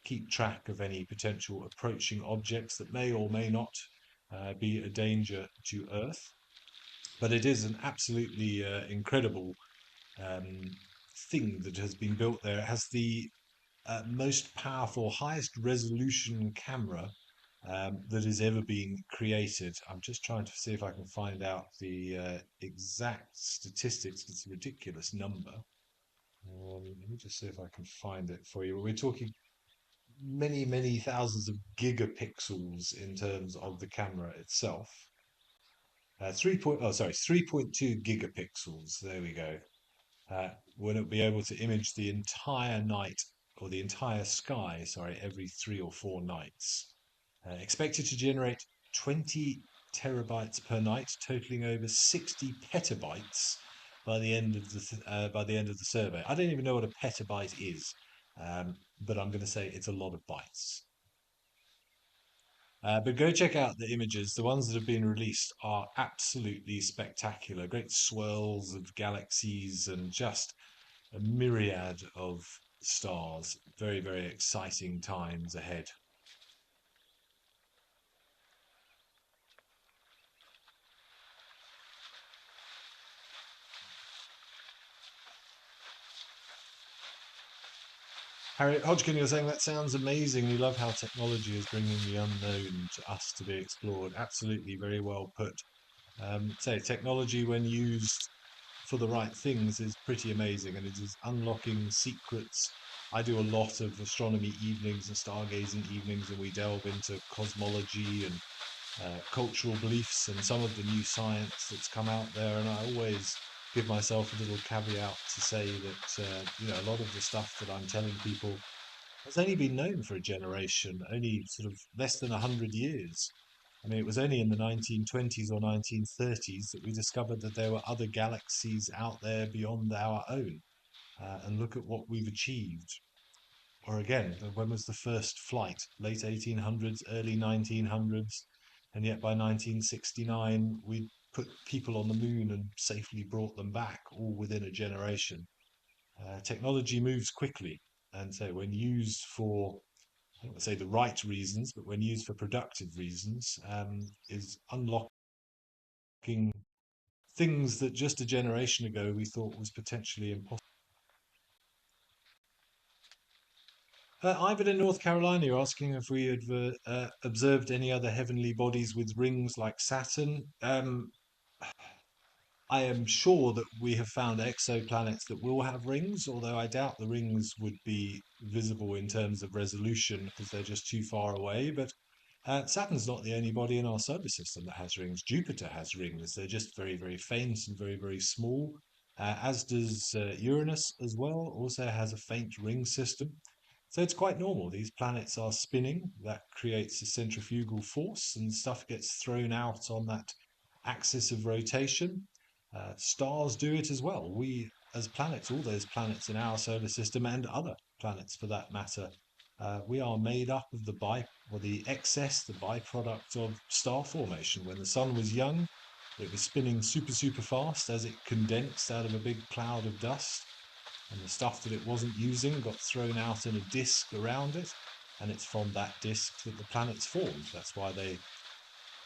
keep track of any potential approaching objects that may or may not be a danger to Earth. But it is an absolutely incredible thing that has been built there. It has the most powerful, highest resolution camera that has ever been created. I'm just trying to see if I can find out the exact statistics. It's a ridiculous number. Let me just see if I can find it for you. We're talking many, many thousands of gigapixels in terms of the camera itself. 3.2 gigapixels. There we go. Will it be able to image the entire night or the entire sky, sorry, every 3 or 4 nights. Expected to generate 20 terabytes per night, totaling over 60 petabytes by the end of the survey. I don't even know what a petabyte is, but I'm going to say it's a lot of bytes. But go check out the images. The ones that have been released are absolutely spectacular. Great swirls of galaxies and just a myriad of stars. Very, very exciting times ahead. Harriet Hodgkin, you're saying that sounds amazing. You love how technology is bringing the unknown to us to be explored. Absolutely, very well put. Technology, when used for the right things, is pretty amazing, and it is unlocking secrets. I do a lot of astronomy evenings and stargazing evenings, and we delve into cosmology and cultural beliefs and some of the new science that's come out there. And I always give myself a little caveat to say that a lot of the stuff that I'm telling people has only been known for a generation, only sort of less than 100 years. I mean, it was only in the 1920s or 1930s that we discovered that there were other galaxies out there beyond our own. And look at what we've achieved. Or again, when was the first flight? Late 1800s, early 1900s. And yet by 1969, we put people on the moon and safely brought them back, all within a generation. Technology moves quickly. And so when used for, I don't want to say the right reasons, but when used for productive reasons, is unlocking things that just a generation ago we thought was potentially impossible. Ivan in North Carolina, you're asking if we had observed any other heavenly bodies with rings like Saturn. I am sure that we have found exoplanets that will have rings, although I doubt the rings would be visible in terms of resolution because they're just too far away. But Saturn's not the only body in our solar system that has rings. Jupiter has rings. They're just very, very faint and very, very small, as does Uranus as well, also has a faint ring system. So it's quite normal. These planets are spinning. That creates a centrifugal force and stuff gets thrown out on that axis of rotation. Stars do it as well. We, as planets, all those planets in our solar system and other planets for that matter, we are made up of the byproduct of star formation. When the sun was young, it was spinning super, super fast as it condensed out of a big cloud of dust. And the stuff that it wasn't using got thrown out in a disk around it. And it's from that disk that the planets formed. That's why they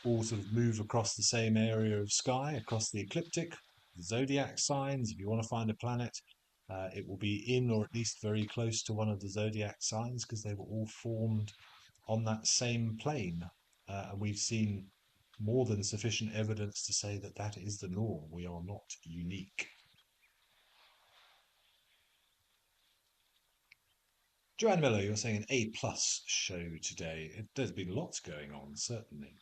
all sort of move across the same area of sky, across the ecliptic, the zodiac signs. If you want to find a planet, it will be in or at least very close to one of the zodiac signs because they were all formed on that same plane. And we've seen more than sufficient evidence to say that that is the norm. We are not unique. Joanne Miller, you're saying an A+ show today. There's been lots going on, certainly.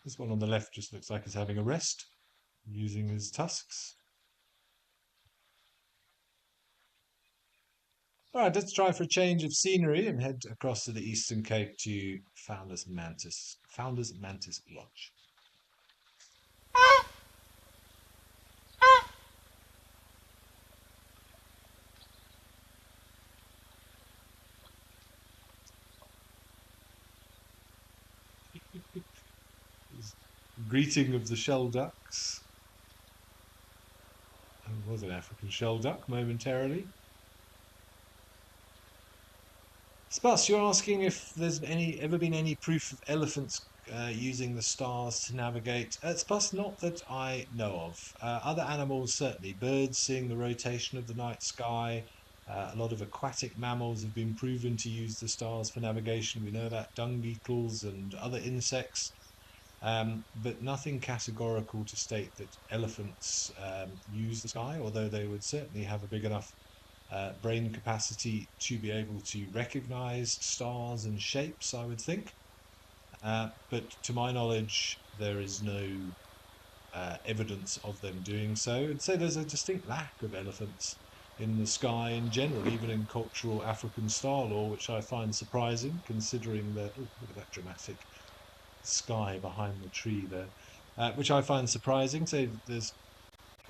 This one on the left just looks like he's having a rest, using his tusks. All right, let's try for a change of scenery and head across to the Eastern Cape to Founders Mantis Lodge. Greeting of the shell ducks. It was an African shell duck momentarily. Spuss, you're asking if there's ever been any proof of elephants using the stars to navigate. Spuss, not that I know of. Other animals, certainly. Birds seeing the rotation of the night sky. A lot of aquatic mammals have been proven to use the stars for navigation. We know that dung beetles and other insects. But nothing categorical to state that elephants use the sky, although they would certainly have a big enough brain capacity to be able to recognize stars and shapes, I would think. But to my knowledge, there is no evidence of them doing so. I'd say there's a distinct lack of elephants in the sky in general, even in cultural African star lore, which I find surprising, considering that, oh, look at that dramatic sky behind the tree there, which I find surprising. So there's,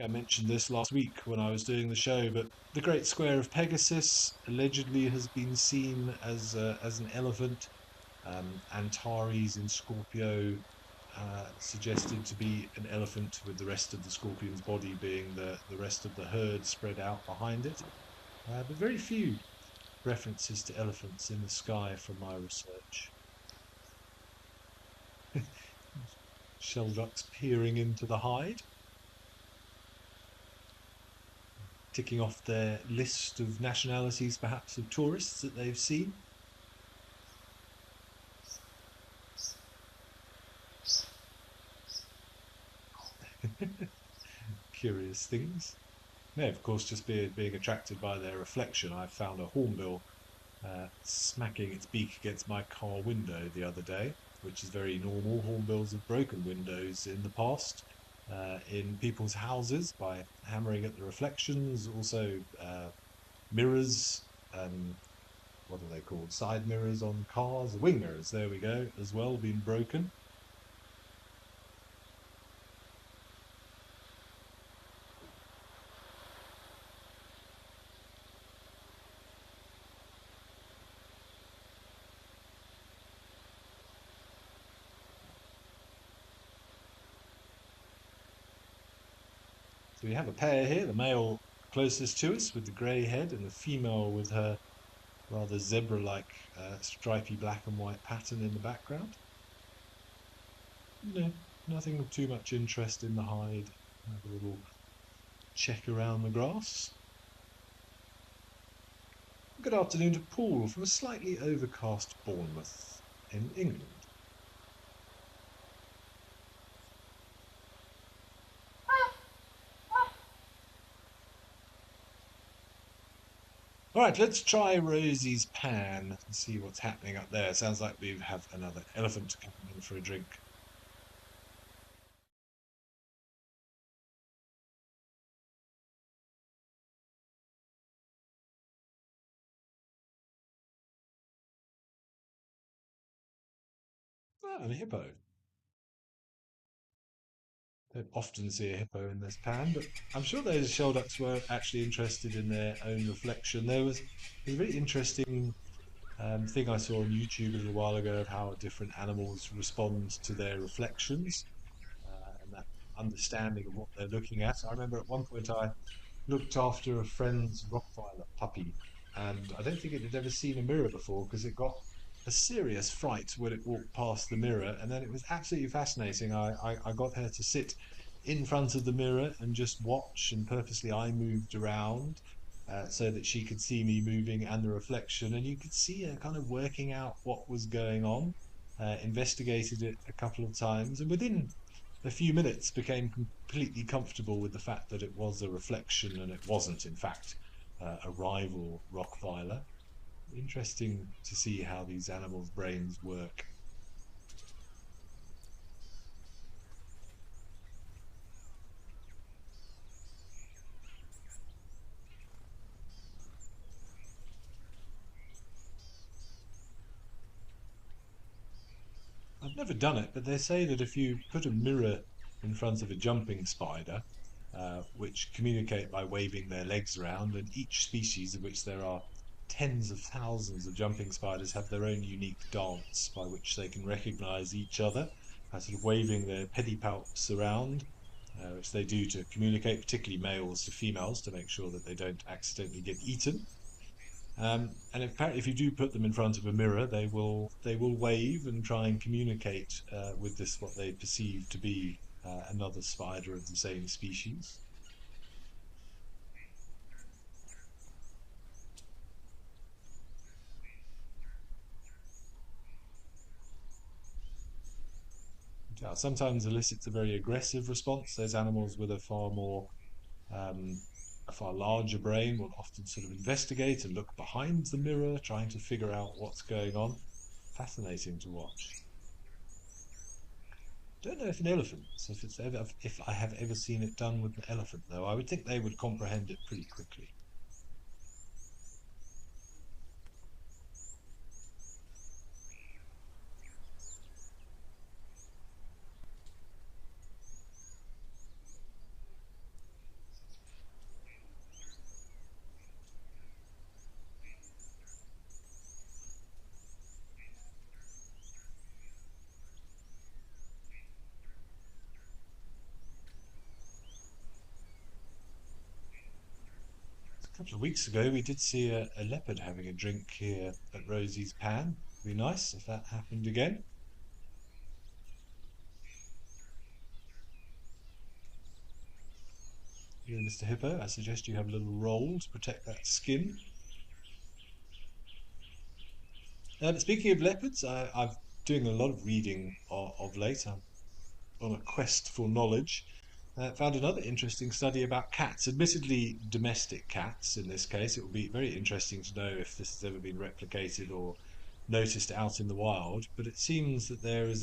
I mentioned this last week when I was doing the show, but the Great Square of Pegasus allegedly has been seen as an elephant. Antares in Scorpio suggested to be an elephant, with the rest of the scorpion's body being the rest of the herd spread out behind it. But very few references to elephants in the sky from my research. Shelducks peering into the hide, ticking off their list of nationalities, perhaps of tourists that they've seen. Curious things. May, of course, just being attracted by their reflection. I found a hornbill smacking its beak against my car window the other day, which is very normal. Hornbills have broken windows in the past in people's houses by hammering at the reflections. Also mirrors, what are they called? Side mirrors on cars, wing mirrors, there we go, as well, been broken. So we have a pair here, the male closest to us with the grey head, and the female with her rather zebra-like stripy black and white pattern in the background. No, nothing of too much interest in the hide. Have a little check around the grass. Good afternoon to Paul from a slightly overcast Bournemouth in England. All right, let's try Rosie's pan and see what's happening up there. Sounds like we have another elephant coming in for a drink. Ah, a hippo. Don't often see a hippo in this pan, but I'm sure those shelducks were actually interested in their own reflection. There was a very interesting thing I saw on YouTube a little while ago of how different animals respond to their reflections and that understanding of what they're looking at. I remember at one point I looked after a friend's Rottweiler puppy, and I don't think it had ever seen a mirror before because it got a serious fright when it walked past the mirror, and then it was absolutely fascinating. I got her to sit in front of the mirror and just watch, and purposely I moved around so that she could see me moving and the reflection, and you could see her kind of working out what was going on. Investigated it a couple of times, and within a few minutes became completely comfortable with the fact that it was a reflection and it wasn't, in fact, a rival Rottweiler. Interesting to see how these animals' brains work. I've never done it, but they say that if you put a mirror in front of a jumping spider, which communicate by waving their legs around, and each species, of which there are tens of thousands of jumping spiders, have their own unique dance by which they can recognize each other, sort of waving their pedipalps around, which they do to communicate, particularly males to females, to make sure that they don't accidentally get eaten. And apparently, if you do put them in front of a mirror, they will wave and try and communicate with this what they perceive to be another spider of the same species. Sometimes elicits a very aggressive response. Those animals with a far larger brain will often sort of investigate and look behind the mirror, trying to figure out what's going on. Fascinating to watch. Don't know if an elephant, if I have ever seen it done with an elephant, though. I would think they would comprehend it pretty quickly. A couple of weeks ago, we did see a leopard having a drink here at Rosie's Pan. It'd be nice if that happened again. Here, Mr. Hippo, I suggest you have a little roll to protect that skin. Speaking of leopards, I've doing a lot of reading of late. I'm on a quest for knowledge. Found another interesting study about cats, admittedly domestic cats in this case. It would be very interesting to know if this has ever been replicated or noticed out in the wild, but it seems that there is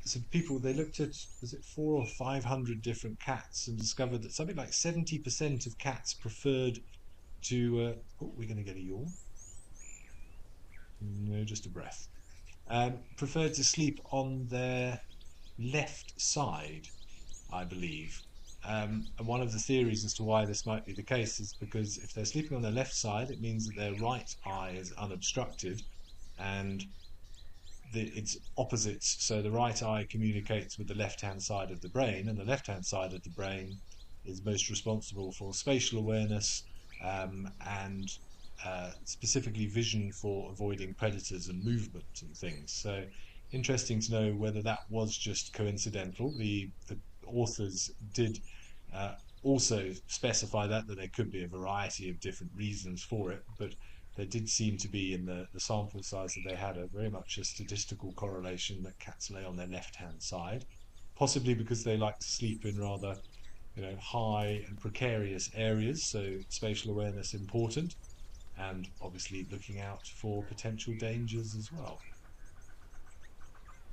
some people, they looked at, was it 400 or 500 different cats and discovered that something like 70% of cats preferred to, we're going to get a yawn. No, just a breath. Preferred to sleep on their left side, I believe. And one of the theories as to why this might be the case is because if they're sleeping on their left side, it means that their right eye is unobstructed and it's opposites. So the right eye communicates with the left-hand side of the brain, and the left-hand side of the brain is most responsible for spatial awareness and specifically vision for avoiding predators and movement and things. So interesting to know whether that was just coincidental. The authors did also specify that there could be a variety of different reasons for it, but there did seem to be in the sample size that they had a very much a statistical correlation that cats lay on their left-hand side, possibly because they like to sleep in rather high and precarious areas, so spatial awareness important, and obviously looking out for potential dangers as well.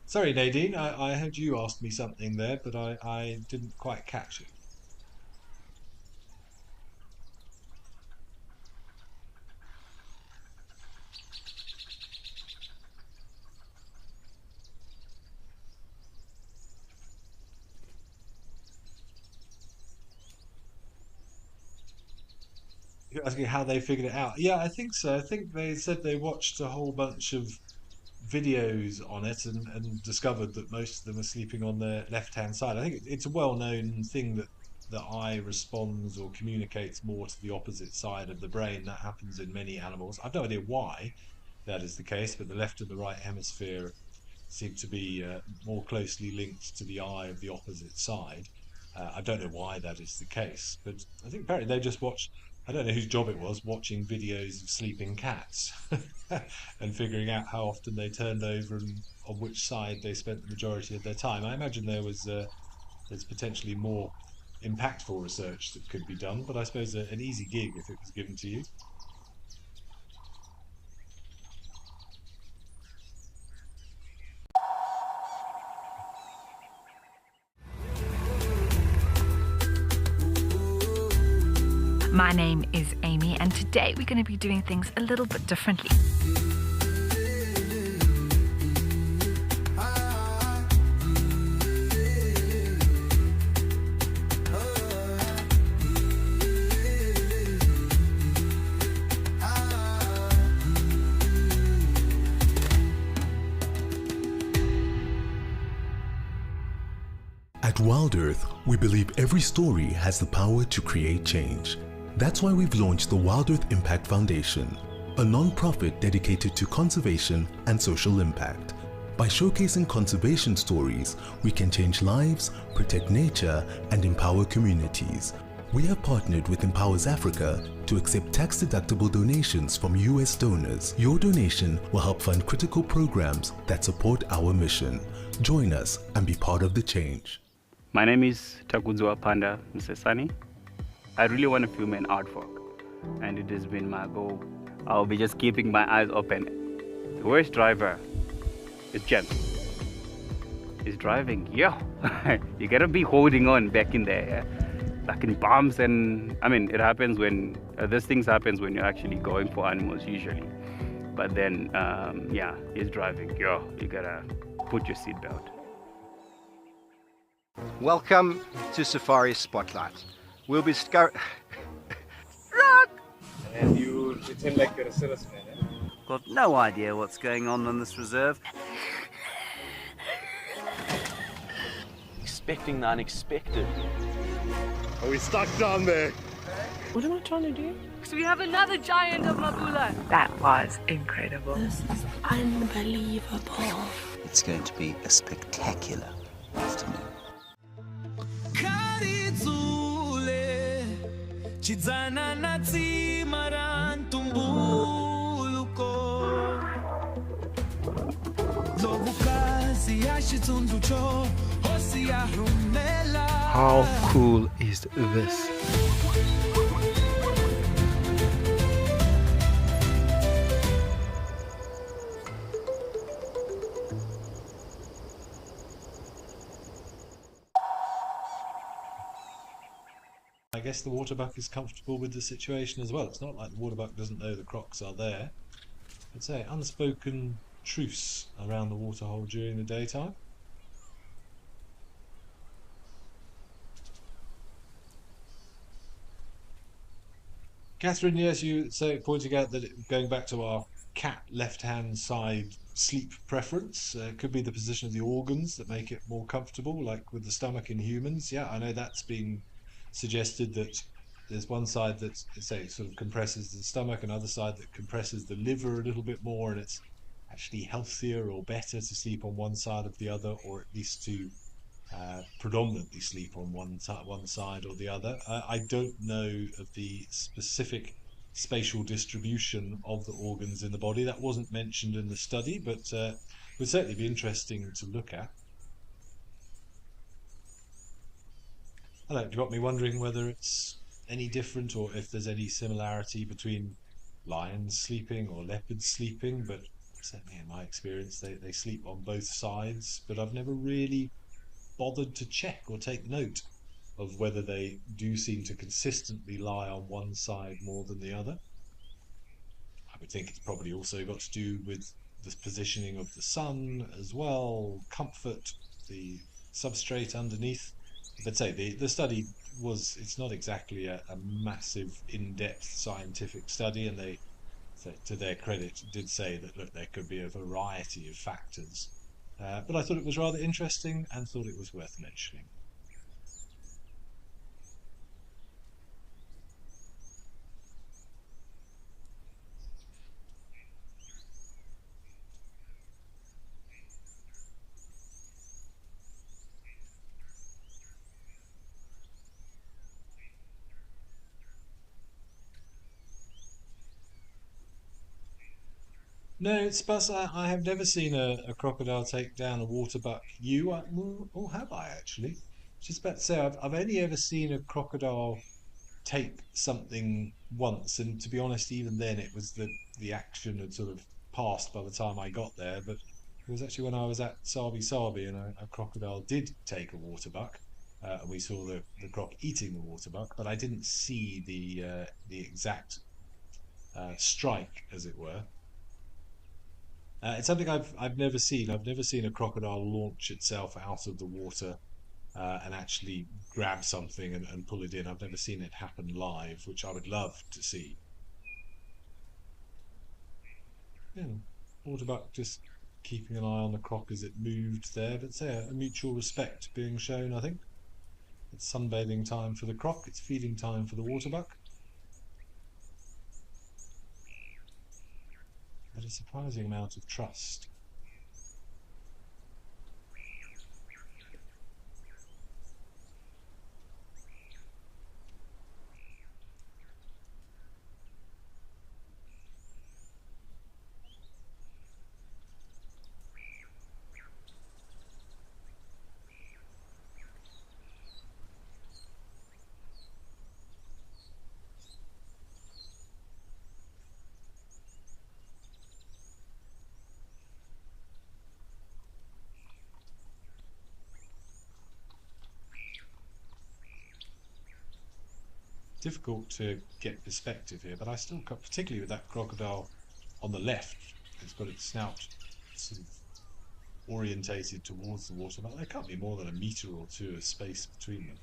Sorry, Nadine, I heard you asked me something there, but I didn't quite catch it. You're asking how they figured it out. Yeah, I think so. I think they said they watched a whole bunch of videos on it and discovered that most of them are sleeping on their left-hand side. I think it's a well-known thing that the eye responds or communicates more to the opposite side of the brain. That happens in many animals. I've no idea why that is the case, but the left and the right hemisphere seem to be more closely linked to the eye of the opposite side. I don't know why that is the case, but I think apparently they just watched, I don't know whose job it was, watching videos of sleeping cats and figuring out how often they turned over and on which side they spent the majority of their time. I imagine there's potentially more impactful research that could be done, but I suppose an easy gig if it was given to you. My name is Amy, and today we're going to be doing things a little bit differently. At Wild Earth, we believe every story has the power to create change. That's why we've launched the Wild Earth Impact Foundation, a non-profit dedicated to conservation and social impact. By showcasing conservation stories, we can change lives, protect nature, and empower communities. We have partnered with Empowers Africa to accept tax-deductible donations from US donors. Your donation will help fund critical programs that support our mission. Join us and be part of the change. My name is Takudzwa Panda Msesani. I really want to film an artwork, and it has been my goal. I'll be just keeping my eyes open. The worst driver is James. He's driving, yeah. You gotta be holding on back in there, yeah? Like in bumps, and I mean, it happens when, these things happens when you're actually going for animals usually. But then, yeah, he's driving, yeah, you gotta put your seatbelt. Welcome to Safari Spotlight. We'll be And you pretend like you're a salesman, eh? Got no idea what's going on this reserve. Expecting the unexpected. Are we stuck down there? What am I trying to do? Because we have another giant of Mabula. That was incredible. This is unbelievable. It's going to be a spectacular afternoon. How cool is this? I guess the waterbuck is comfortable with the situation as well. It's not like the waterbuck doesn't know the crocs are there. I'd say unspoken truce around the waterhole during the daytime. Catherine, yes, you say, pointing out that going back to our cat left-hand side sleep preference, could be the position of the organs that make it more comfortable, like with the stomach in humans. Yeah, I know that's been suggested, that there's one side that, say, sort of compresses the stomach, another side that compresses the liver a little bit more, and it's actually healthier or better to sleep on one side of the other, or at least to predominantly sleep on one side or the other. I don't know of the specific spatial distribution of the organs in the body. That wasn't mentioned in the study, but would certainly be interesting to look at. I don't know, you got me wondering whether it's any different or if there's any similarity between lions sleeping or leopards sleeping, but certainly in my experience they sleep on both sides, but I've never really bothered to check or take note of whether they do seem to consistently lie on one side more than the other. I would think it's probably also got to do with the positioning of the sun as well, comfort, the substrate underneath. But say the study was, it's not exactly a massive in-depth scientific study, and they, to their credit, did say that, look, there could be a variety of factors. But I thought it was rather interesting and thought it was worth mentioning. No, Spuss, I have never seen a crocodile take down a waterbuck. Or have I actually? Just about to say, I've only ever seen a crocodile take something once, and to be honest, even then it was the action had sort of passed by the time I got there. But it was actually when I was at Sabi Sabi, and a crocodile did take a waterbuck. And we saw the croc eating the waterbuck, but I didn't see the exact strike, as it were. It's something I've never seen. I've never seen a crocodile launch itself out of the water and actually grab something and pull it in. I've never seen it happen live, which I would love to see. Yeah, waterbuck just keeping an eye on the croc as it moved there, but say a mutual respect being shown, I think. It's sunbathing time for the croc, it's feeding time for the waterbuck. a surprising amount of trust. Difficult to get perspective here, but I still got, particularly with that crocodile on the left, it's got its snout sort of orientated towards the water, but there can't be more than a metre or two of space between them.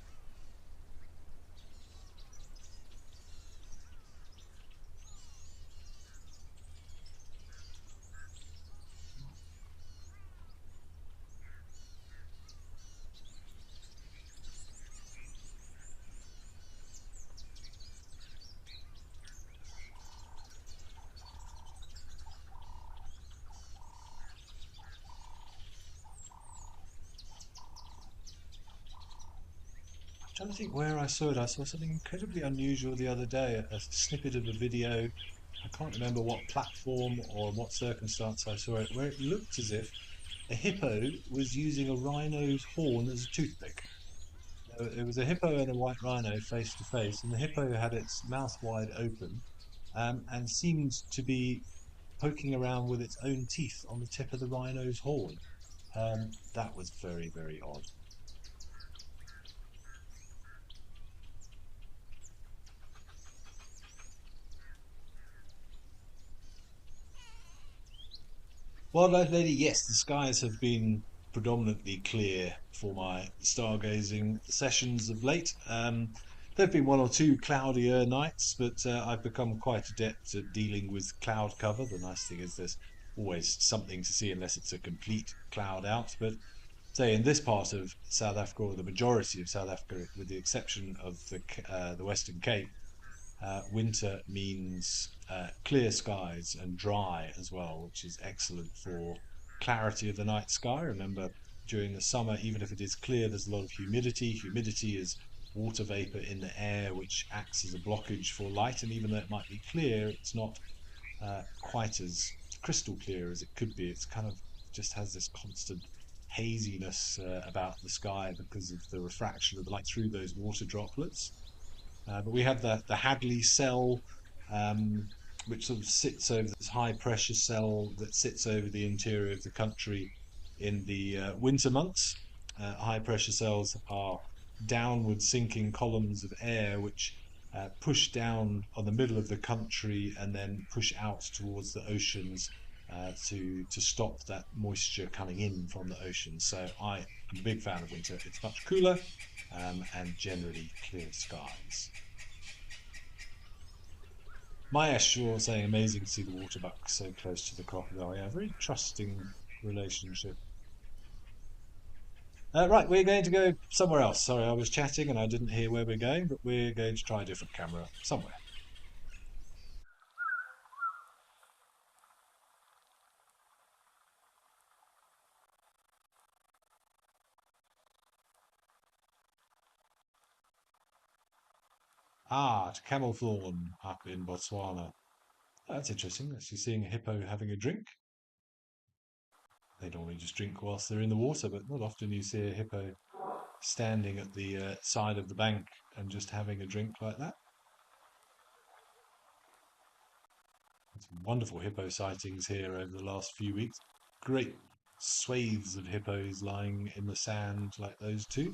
I'm trying to think where I saw it. I saw something incredibly unusual the other day, a snippet of a video. I can't remember what platform or what circumstance I saw it, where it looked as if a hippo was using a rhino's horn as a toothpick. It was a hippo and a white rhino face to face, and the hippo had its mouth wide open and seemed to be poking around with its own teeth on the tip of the rhino's horn. That was very, very odd. Wildlife Lady, yes, the skies have been predominantly clear for my stargazing sessions of late. There have been one or two cloudier nights, but I've become quite adept at dealing with cloud cover. The nice thing is there's always something to see unless it's a complete cloud out. But say in this part of South Africa, or the majority of South Africa, with the exception of the Western Cape, winter means clear skies and dry as well, which is excellent for clarity of the night sky. Remember, during the summer, even if it is clear, there's a lot of humidity. Humidity is water vapor in the air, which acts as a blockage for light. And even though it might be clear, it's not quite as crystal clear as it could be. It's kind of just has this constant haziness about the sky because of the refraction of the light through those water droplets. But we have the Hadley cell, which sort of sits over this high pressure cell that sits over the interior of the country in the winter months. High pressure cells are downward sinking columns of air which push down on the middle of the country and then push out towards the oceans to stop that moisture coming in from the ocean. So I am a big fan of winter. It's much cooler and generally clear skies. Maya Shaw saying amazing to see the waterbuck so close to the crocodile. Yeah, very trusting relationship. Right, we're going to go somewhere else. Sorry, I was chatting and I didn't hear where we're going, but we're going to try a different camera somewhere. Ah, to Camelthorne up in Botswana. That's interesting. Actually seeing a hippo having a drink. They normally just drink whilst they're in the water, but not often you see a hippo standing at the side of the bank and just having a drink like that. Some wonderful hippo sightings here over the last few weeks. Great swathes of hippos lying in the sand like those two.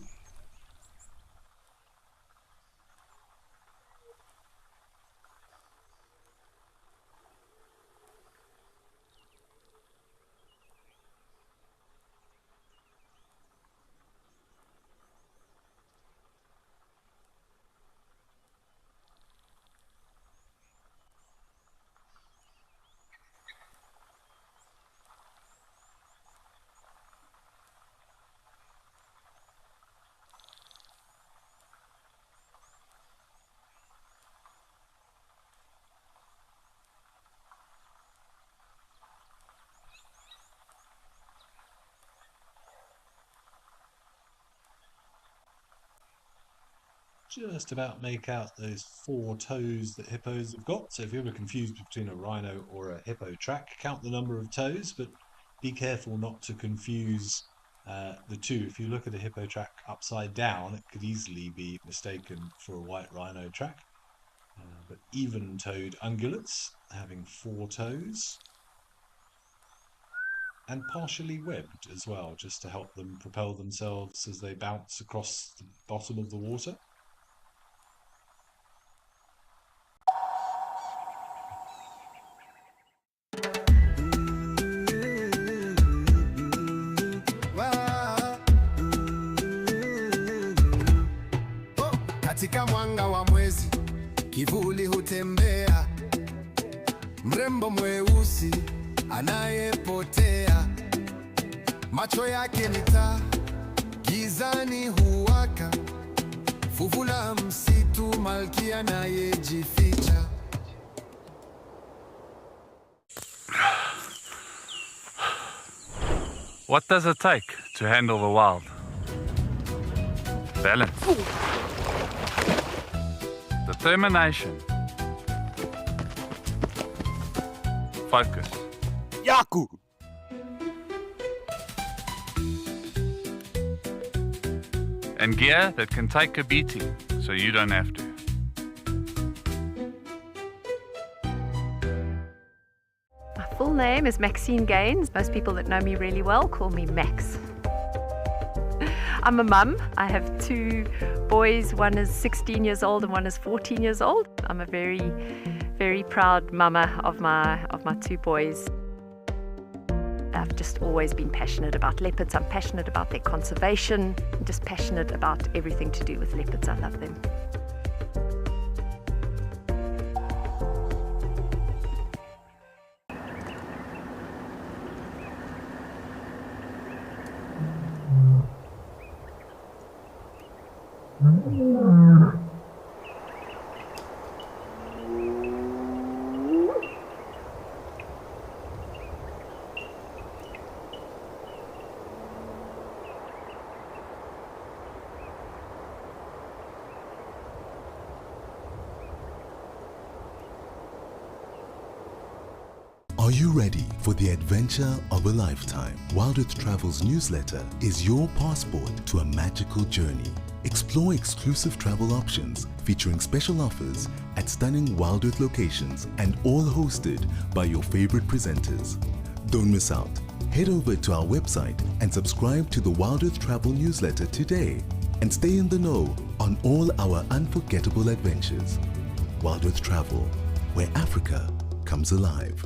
just about make out those 4 toes that hippos have got. So if you're ever confused between a rhino or a hippo track, count the number of toes, but be careful not to confuse the two. If you look at a hippo track upside down, it could easily be mistaken for a white rhino track. But even-toed ungulates having 4 toes, and partially webbed as well, just to help them propel themselves as they bounce across the bottom of the water. Katika mwanga wa mwezi kivuli hutembea, mrembo mweusi anayepotea, macho yake ni taa, gizani huwaka, fuvu la msitu, malkia anayejificha. What does it take to handle the wild? Balance. Determination. Focus. Yaku! And gear that can take a beating so you don't have to. My full name is Maxine Gaines. Most people that know me really well call me Max. I'm a mum. I have 2 boys. One is 16 years old and one is 14 years old. I'm a very, very proud mama of my 2 boys. I've just always been passionate about leopards. I'm passionate about their conservation. I'm just passionate about everything to do with leopards. I love them. Are you ready for the adventure of a lifetime? Wild Earth Travel's newsletter is your passport to a magical journey. Explore exclusive travel options featuring special offers at stunning Wild Earth locations and all hosted by your favorite presenters. Don't miss out. Head over to our website and subscribe to the Wild Earth Travel newsletter today and stay in the know on all our unforgettable adventures. Wild Earth Travel, where Africa comes alive.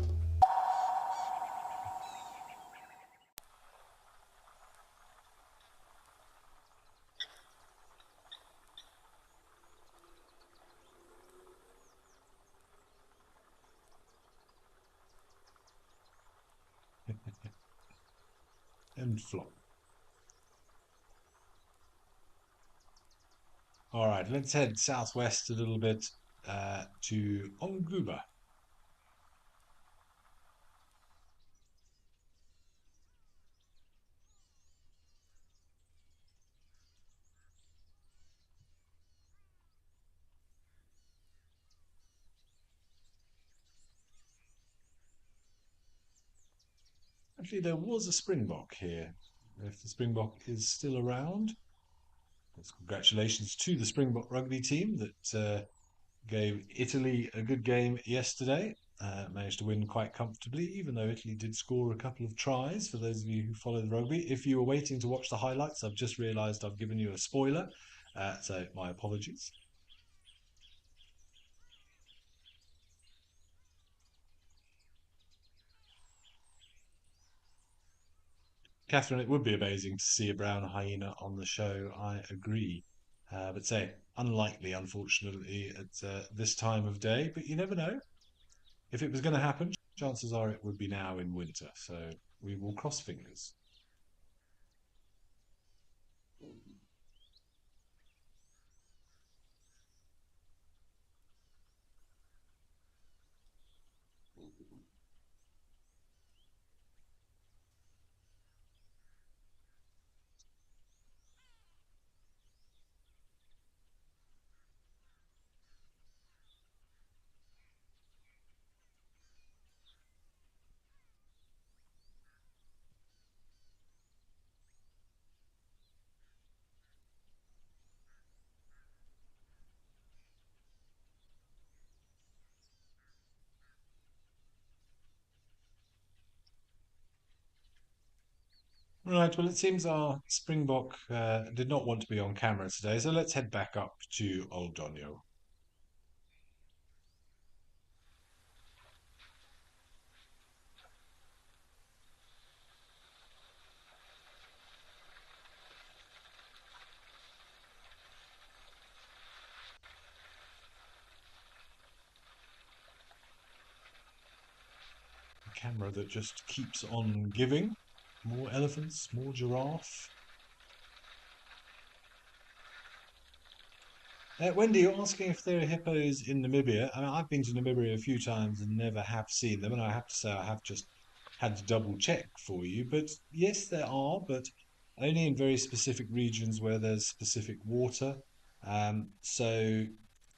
And flop. All right, let's head southwest a little bit to Onguba. Actually, there was a springbok here. If the springbok is still around, congratulations to the Springbok rugby team that gave Italy a good game yesterday. Managed to win quite comfortably, even though Italy did score a couple of tries. For those of you who follow the rugby, if you were waiting to watch the highlights, I've just realised I've given you a spoiler, so my apologies. Catherine, it would be amazing to see a brown hyena on the show, I agree. But say, unlikely, unfortunately, at this time of day. But you never know. If it was going to happen, chances are it would be now in winter. So we will cross fingers. Right, well, it seems our Springbok did not want to be on camera today, so let's head back up to Old Donio. A camera that just keeps on giving. More elephants, more giraffe. Wendy, you're asking if there are hippos in Namibia. I mean, I've been to Namibia a few times and never have seen them, and I have to say I have just had to double check for you. But yes, there are, but only in very specific regions where there's specific water. So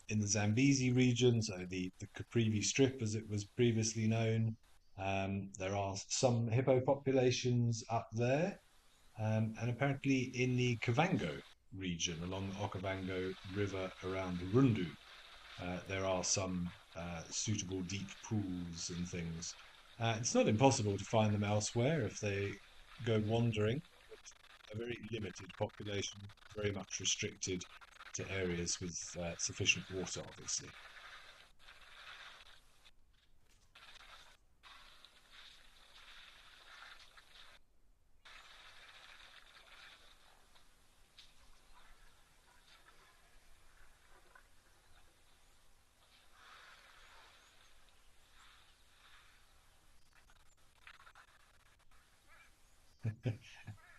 in the Zambezi region, so the Caprivi Strip, as it was previously known, there are some hippo populations up there. And apparently in the Kavango region, along the Okavango River around Rundu, there are some suitable deep pools and things. It's not impossible to find them elsewhere if they go wandering, but a very limited population, very much restricted to areas with sufficient water, obviously.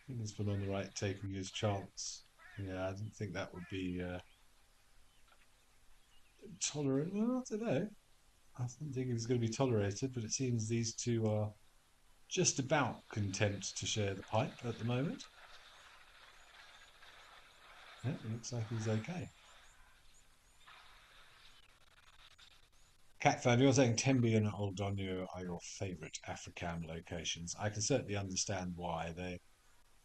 He's been on the right, taking his chance. Yeah, I didn't think that would be tolerant. Well, I don't know. I didn't think it was going to be tolerated, but it seems these two are just about content to share the pipe at the moment. Yeah, it looks like he's okay. Cat fan, you're saying Tembe and Old Donyo are your favourite African locations. I can certainly understand why. They're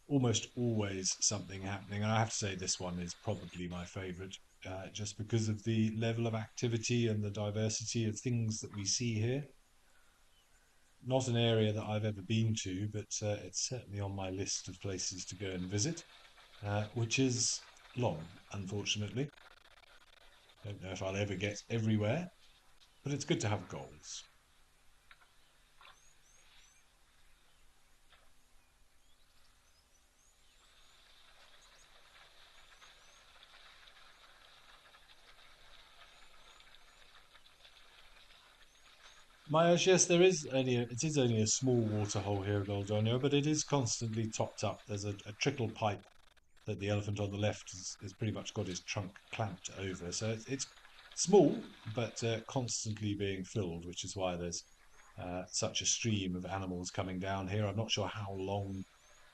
almost always something happening, and I have to say this one is probably my favourite, just because of the level of activity and the diversity of things that we see here. Not an area that I've ever been to, but it's certainly on my list of places to go and visit, which is long, unfortunately. Don't know if I'll ever get everywhere, but it's good to have goals. Yes, it is only a small waterhole here at Old Donyo, but it is constantly topped up. There's a trickle pipe that the elephant on the left has pretty much got his trunk clamped over. So it's small, but constantly being filled, which is why there's such a stream of animals coming down here. I'm not sure how long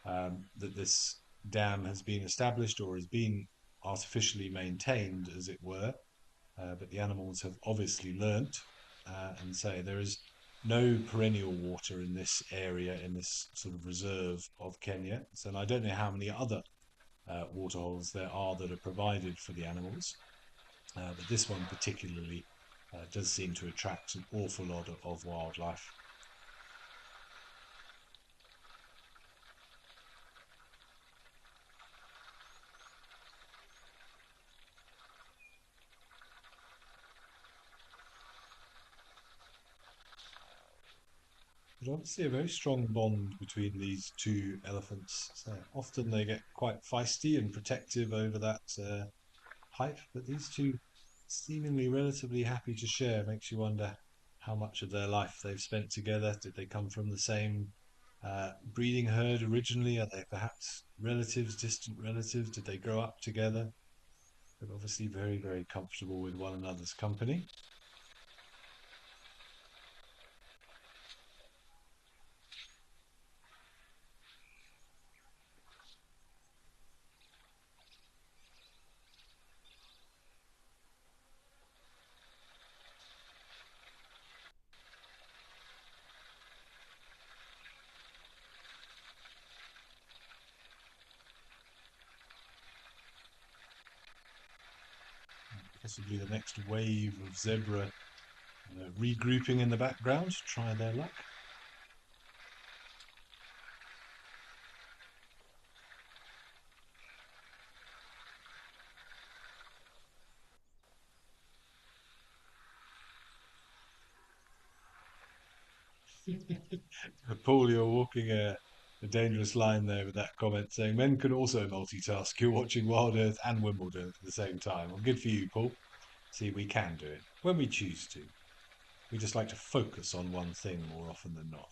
that this dam has been established or has been artificially maintained, as it were, but the animals have obviously learnt and say there is no perennial water in this area, in this sort of reserve of Kenya. So I don't know how many other waterholes there are that are provided for the animals, but this one particularly does seem to attract an awful lot of wildlife. But obviously a very strong bond between these two elephants. So often they get quite feisty and protective over that pipe, but these two seemingly relatively happy to share. Makes you wonder how much of their life they've spent together. Did they come from the same breeding herd originally? Are they perhaps relatives, distant relatives? Did they grow up together? They're obviously very, very comfortable with one another's company. Possibly the next wave of zebra regrouping in the background to try their luck. Paul, you're walking a dangerous line there with that comment saying men can also multitask. You're watching Wild Earth and Wimbledon at the same time. Well, good for you, Paul. See, we can do it when we choose to. We just like to focus on one thing more often than not.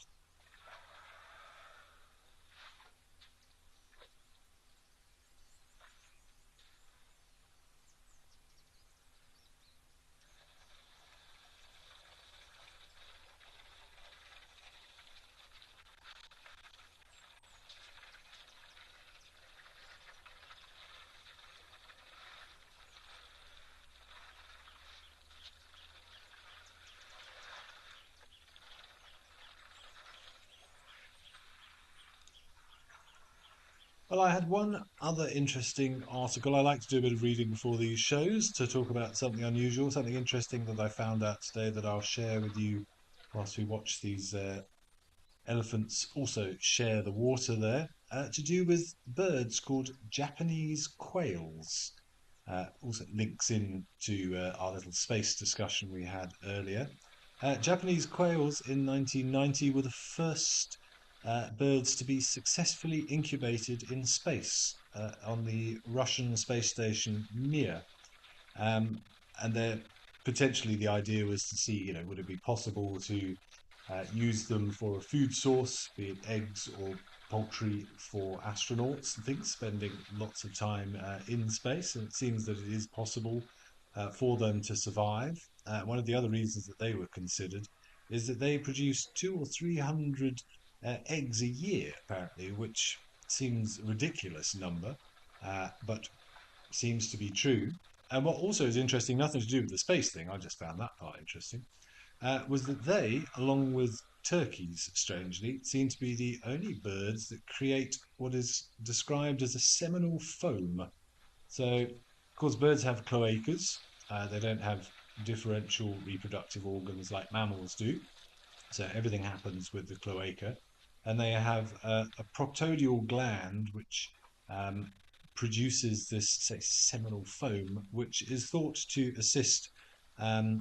Well, I had one other interesting article. I like to do a bit of reading before these shows to talk about something unusual, something interesting that I found out today that I'll share with you whilst we watch these elephants also share the water there, to do with birds called Japanese quails. Also links in to our little space discussion we had earlier. Japanese quails in 1990 were the first birds to be successfully incubated in space on the Russian space station Mir. And they're potentially the idea was to see, would it be possible to use them for a food source, be it eggs or poultry for astronauts and things, spending lots of time in space. And it seems that it is possible for them to survive. One of the other reasons that they were considered is that they produce 200 or 300 eggs a year, apparently, which seems a ridiculous number, but seems to be true. And what also is interesting, nothing to do with the space thing, I just found that part interesting, was that they, along with turkeys, strangely, seem to be the only birds that create what is described as a seminal foam. So, of course, birds have cloacas. They don't have differential reproductive organs like mammals do. So everything happens with the cloaca. And they have a proctodial gland which produces this, say, seminal foam, which is thought to assist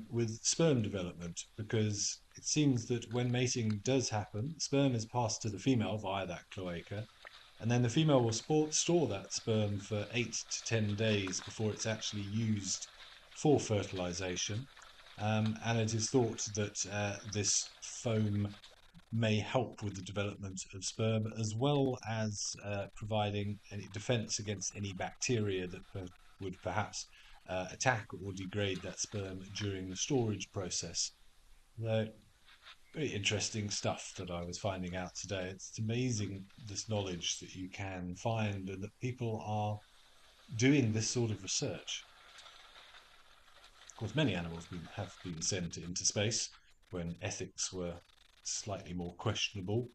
with sperm development, because it seems that when mating does happen, sperm is passed to the female via that cloaca, and then the female will store that sperm for 8 to 10 days before it's actually used for fertilization. And it is thought that this foam may help with the development of sperm, as well as providing any defense against any bacteria that would perhaps attack or degrade that sperm during the storage process. So, very interesting stuff that I was finding out today. It's amazing, this knowledge that you can find and that people are doing this sort of research. Of course, many animals have been sent into space when ethics were slightly more questionable.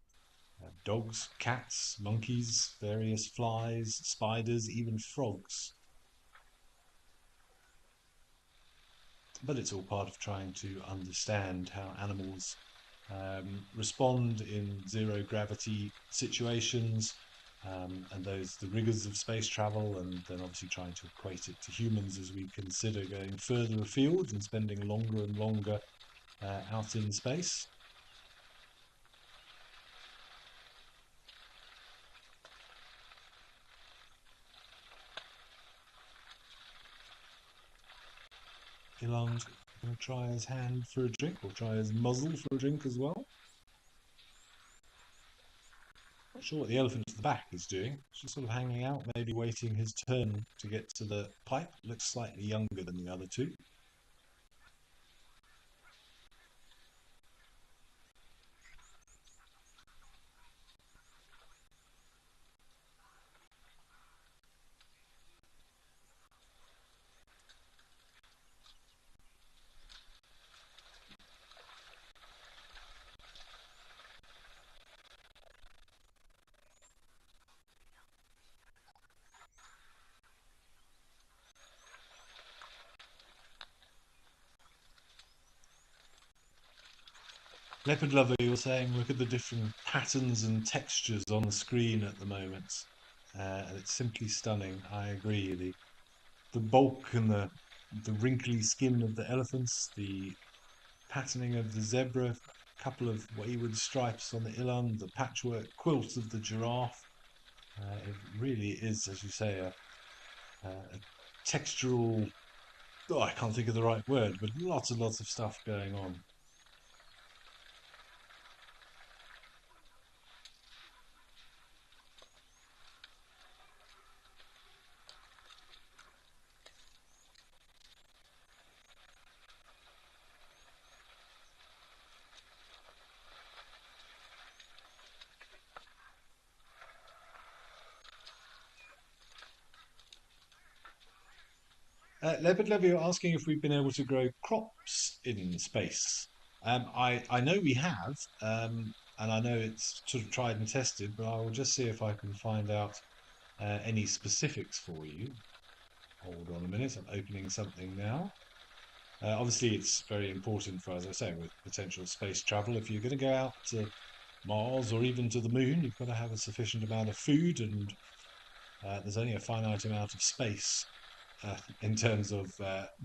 Dogs, cats, monkeys, various flies, spiders, even frogs. But it's all part of trying to understand how animals respond in zero gravity situations, and the rigors of space travel, and then obviously trying to equate it to humans as we consider going further afield and spending longer and longer out in space. Ilan's going to try his hand for a drink, or try his muzzle for a drink as well. Not sure what the elephant at the back is doing. It's just sort of hanging out, maybe waiting his turn to get to the pipe. Looks slightly younger than the other two. Leopard Lover, you're saying, look at the different patterns and textures on the screen at the moment. And it's simply stunning. I agree. The bulk and the wrinkly skin of the elephants, the patterning of the zebra couple of wayward stripes on the eland, the patchwork quilt of the giraffe. It really is, as you say, a textural. Oh, I can't think of the right word, but lots and lots of stuff going on. Leopard Levy, you're asking if we've been able to grow crops in space. I know we have, and I know it's sort of tried and tested, but I will just see if I can find out any specifics for you. Hold on a minute, I'm opening something now. Obviously, it's very important for, as I say, with potential space travel. If you're going to go out to Mars or even to the moon, you've got to have a sufficient amount of food, and there's only a finite amount of space in terms of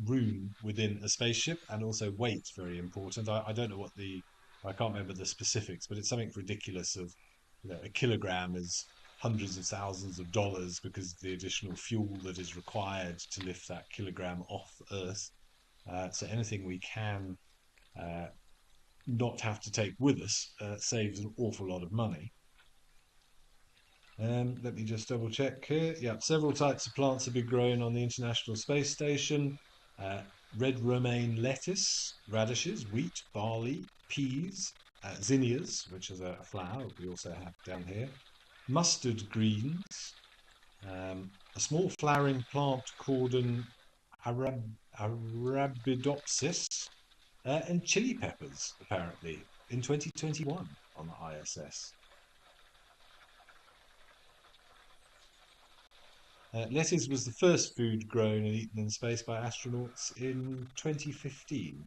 room within a spaceship, and also weight, very important. I don't know I can't remember the specifics, but it's something ridiculous of, a kilogram is hundreds of thousands of dollars because of the additional fuel that is required to lift that kilogram off Earth. So anything we can not have to take with us saves an awful lot of money. Let me just double check here. Yeah, several types of plants have been grown on the International Space Station. Red romaine lettuce, radishes, wheat, barley, peas, zinnias, which is a flower we also have down here, mustard greens, a small flowering plant called an Arabidopsis, and chili peppers, apparently, in 2021 on the ISS. Lettuce was the first food grown and eaten in space by astronauts in 2015.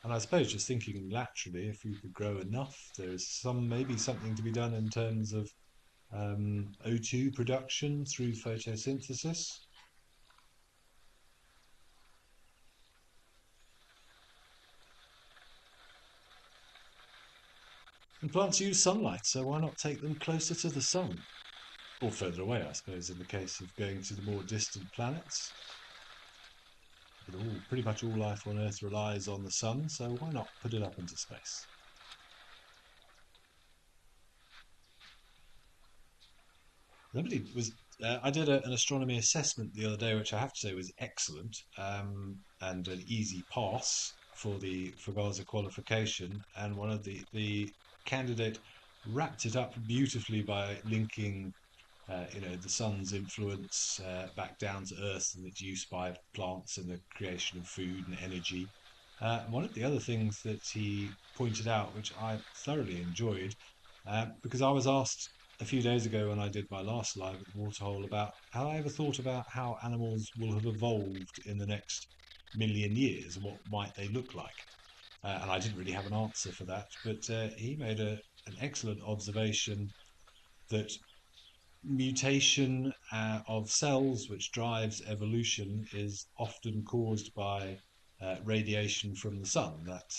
And I suppose just thinking laterally, if we could grow enough, there's maybe something to be done in terms of O2 production through photosynthesis. And plants use sunlight, so why not take them closer to the sun? Or further away, I suppose, in the case of going to the more distant planets. But pretty much all life on Earth relies on the sun, so why not put it up into space? Lovely. I did an astronomy assessment the other day, which I have to say was excellent, and an easy pass for the Gaza qualification. And one of the candidate wrapped it up beautifully by linking, the sun's influence back down to Earth and its use by plants in the creation of food and energy. One of the other things that he pointed out, which I thoroughly enjoyed, because I was asked a few days ago when I did my last live at the waterhole about how I ever thought about how animals will have evolved in the next million years and what might they look like. And I didn't really have an answer for that, but he made an excellent observation that mutation of cells, which drives evolution, is often caused by radiation from the sun. That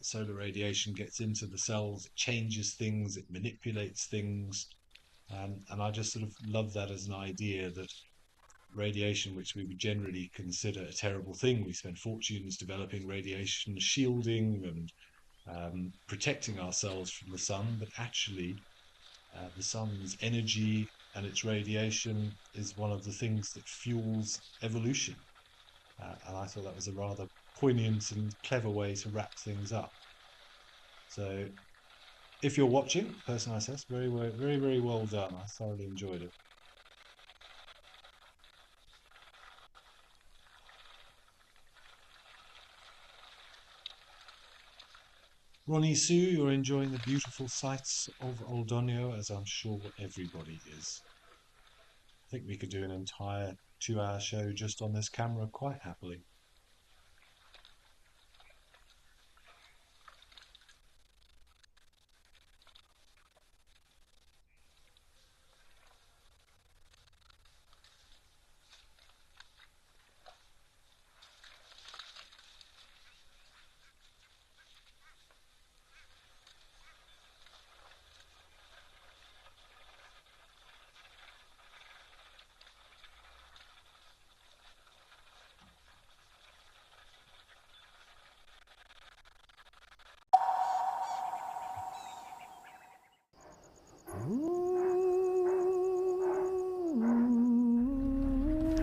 solar radiation gets into the cells, it changes things, it manipulates things, and I just sort of love that as an idea that radiation, which we would generally consider a terrible thing, we spend fortunes developing radiation shielding and protecting ourselves from the sun, but actually the sun's energy and its radiation is one of the things that fuels evolution. And I thought that was a rather poignant and clever way to wrap things up. So if you're watching, Person ISS, very, very, very well done. I thoroughly enjoyed it. Ronnie Sue, you're enjoying the beautiful sights of Oldonio, as I'm sure everybody is. I think we could do an entire 2-hour show just on this camera quite happily.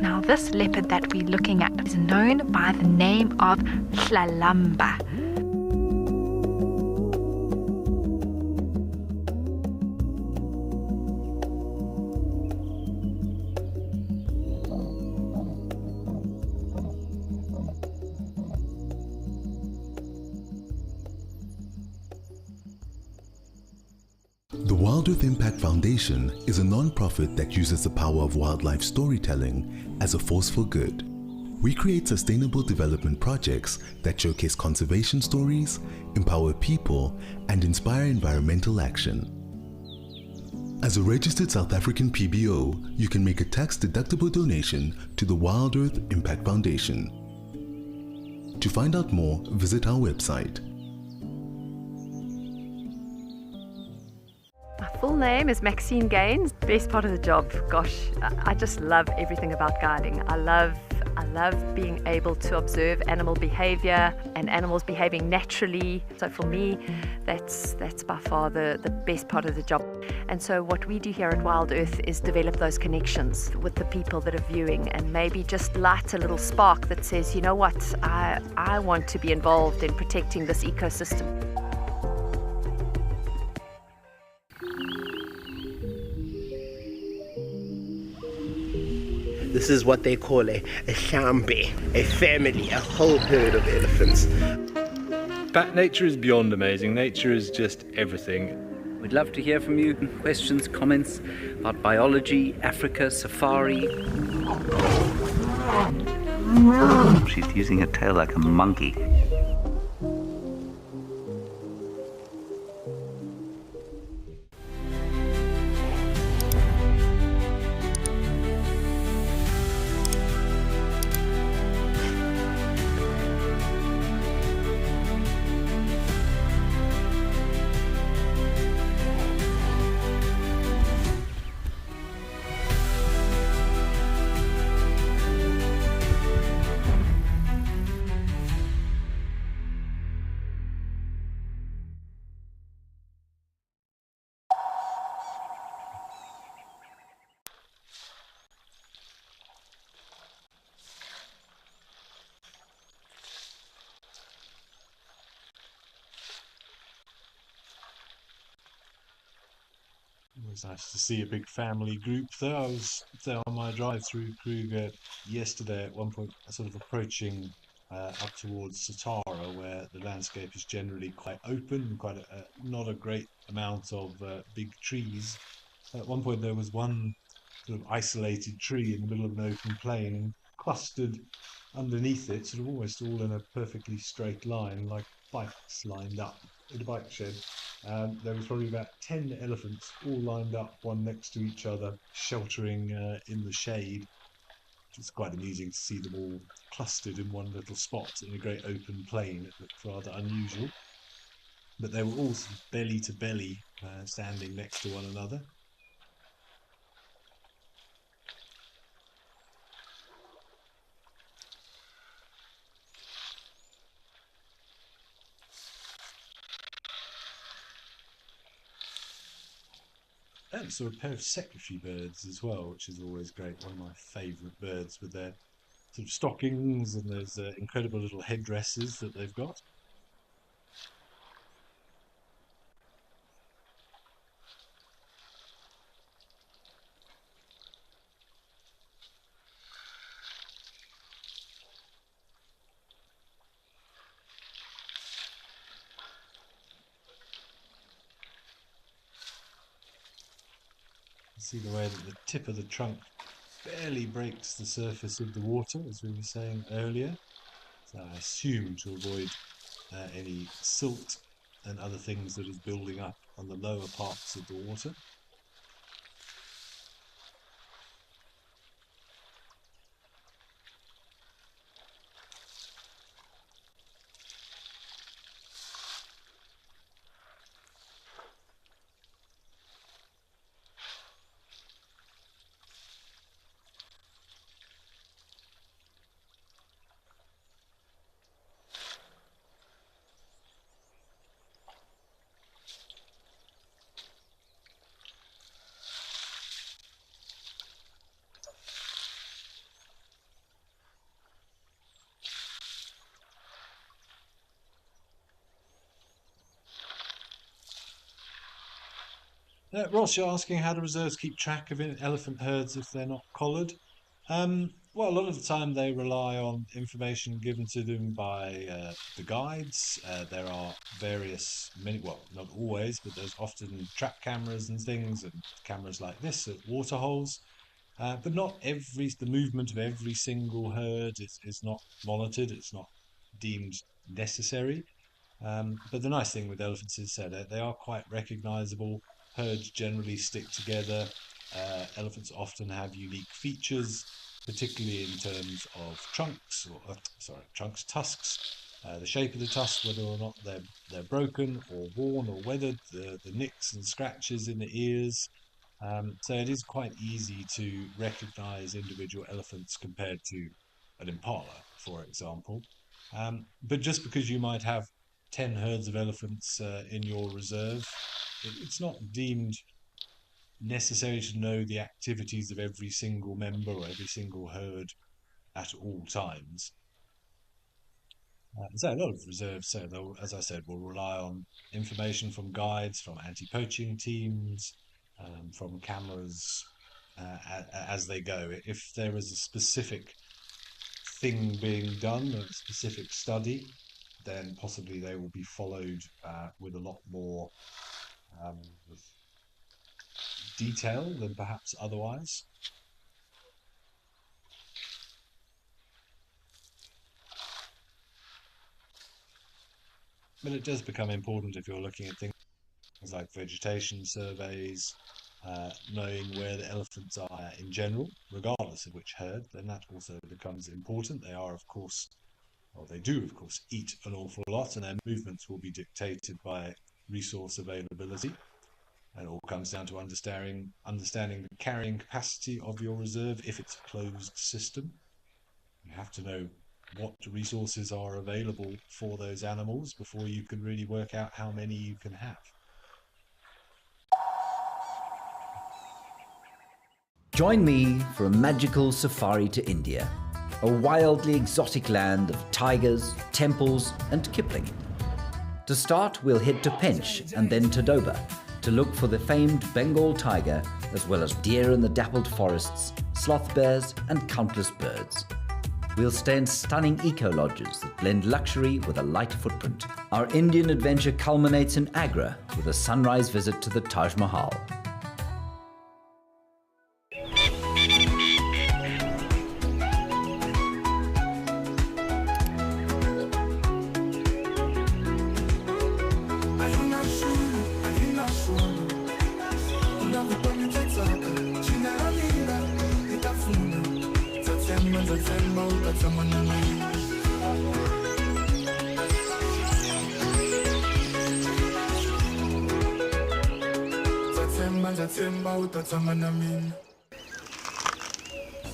Now, this leopard that we're looking at is known by the name of Hlalamba. The Wild Earth Impact Foundation is a non-profit that uses the power of wildlife storytelling as a force for good. We create sustainable development projects that showcase conservation stories, empower people, and inspire environmental action. As a registered South African PBO, you can make a tax-deductible donation to the Wild Earth Impact Foundation. To find out more, visit our website. My full name is Maxine Gaines. Best part of the job, gosh, I just love everything about guiding. I love being able to observe animal behavior and animals behaving naturally. So for me, that's by far the best part of the job. And so what we do here at Wild Earth is develop those connections with the people that are viewing and maybe just light a little spark that says, you know what, I want to be involved in protecting this ecosystem. This is what they call a shambe, a family, a whole herd of elephants. But nature is beyond amazing. Nature is just everything. We'd love to hear from you. Questions, comments about biology, Africa, safari. She's using her tail like a monkey. It was nice to see a big family group there. I was there on my drive through Kruger yesterday at one point, sort of approaching up towards Satara, where the landscape is generally quite open, quite not a great amount of big trees. At one point there was one sort of isolated tree in the middle of an open plain, and clustered underneath it, sort of almost all in a perfectly straight line, like bikes lined up in a bike shed. There was probably about 10 elephants all lined up, one next to each other, sheltering in the shade. It's quite amusing to see them all clustered in one little spot in a great open plain. It looked rather unusual. But they were all sort of belly to belly, standing next to one another. And so a pair of secretary birds as well, which is always great. One of my favourite birds with their sort of stockings and those incredible little headdresses that they've got. See the way that the tip of the trunk barely breaks the surface of the water, as we were saying earlier. So I assume to avoid any silt and other things that is building up on the lower parts of the water. Ross, you're asking how do reserves keep track of elephant herds if they're not collared? Well, a lot of the time they rely on information given to them by the guides. There are well, not always, but there's often trap cameras and things, and cameras like this at waterholes. But not the movement of every single herd is not monitored. It's not deemed necessary. But the nice thing with elephants is that they are quite recognizable. Herds generally stick together. Elephants often have unique features, particularly in terms of tusks. The shape of the tusk, whether or not they're broken or worn or weathered, the nicks and scratches in the ears. So it is quite easy to recognize individual elephants compared to an impala, for example. But just because you might have 10 herds of elephants in your reserve, it's not deemed necessary to know the activities of every single member or every single herd at all times. So a lot of reserves, as I said, will rely on information from guides, from anti-poaching teams, from cameras as they go. If there is a specific thing being done, a specific study, then possibly they will be followed with a lot more detail than perhaps otherwise. But it does become important if you're looking at things like vegetation surveys, knowing where the elephants are in general, regardless of which herd, then that also becomes important. They are, of course, well, they do, of course, eat an awful lot, and their movements will be dictated by resource availability. And it all comes down to understanding the carrying capacity of your reserve if it's a closed system. You have to know what resources are available for those animals before you can really work out how many you can have. Join me for a magical safari to India, a wildly exotic land of tigers, temples, and Kipling. To start, we'll head to Pench and then to Doba to look for the famed Bengal tiger, as well as deer in the dappled forests, sloth bears, and countless birds. We'll stay in stunning eco-lodges that blend luxury with a light footprint. Our Indian adventure culminates in Agra with a sunrise visit to the Taj Mahal.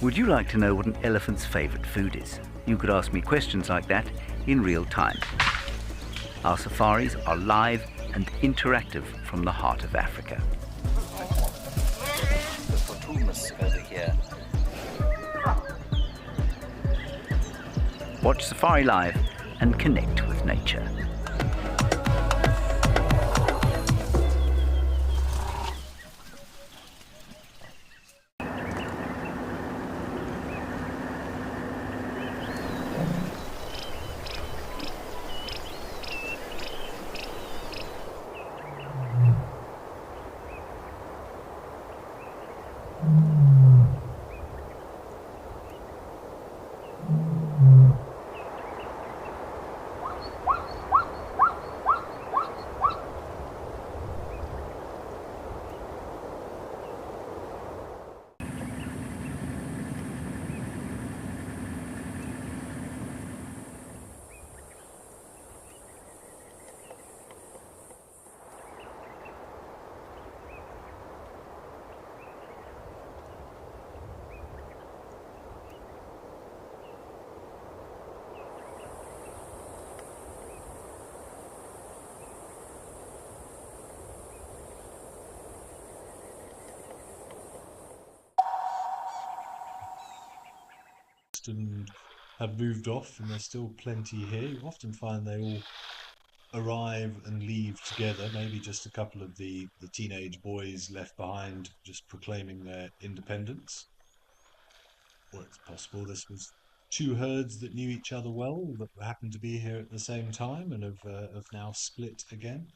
Would you like to know what an elephant's favorite food is? You could ask me questions like that in real time. Our safaris are live and interactive from the heart of Africa. Over here. Watch Safari Live and connect with nature. And have moved off, and there's still plenty here. You often find they all arrive and leave together, maybe just a couple of the teenage boys left behind just proclaiming their independence. Or it's possible this was two herds that knew each other well, that happened to be here at the same time and have now split again.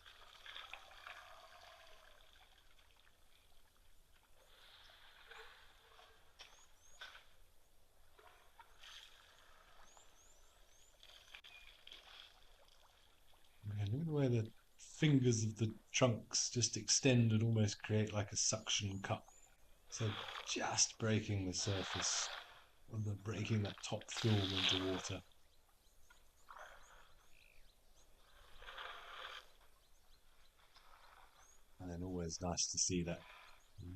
Look at the way the fingers of the trunks just extend and almost create like a suction cup. So just breaking the surface, breaking that top film into water. And then always nice to see that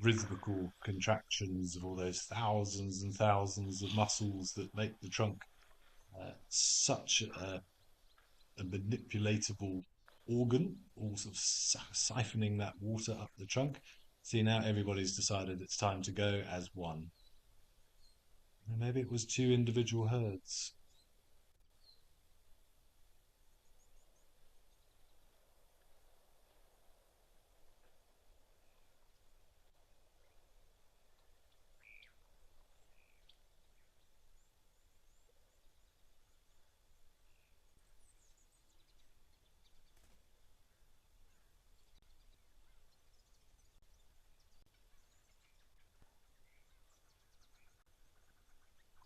rhythmical contractions of all those thousands and thousands of muscles that make the trunk such a manipulatable organ, all sort of siphoning that water up the trunk. See, now everybody's decided it's time to go as one. And maybe it was two individual herds.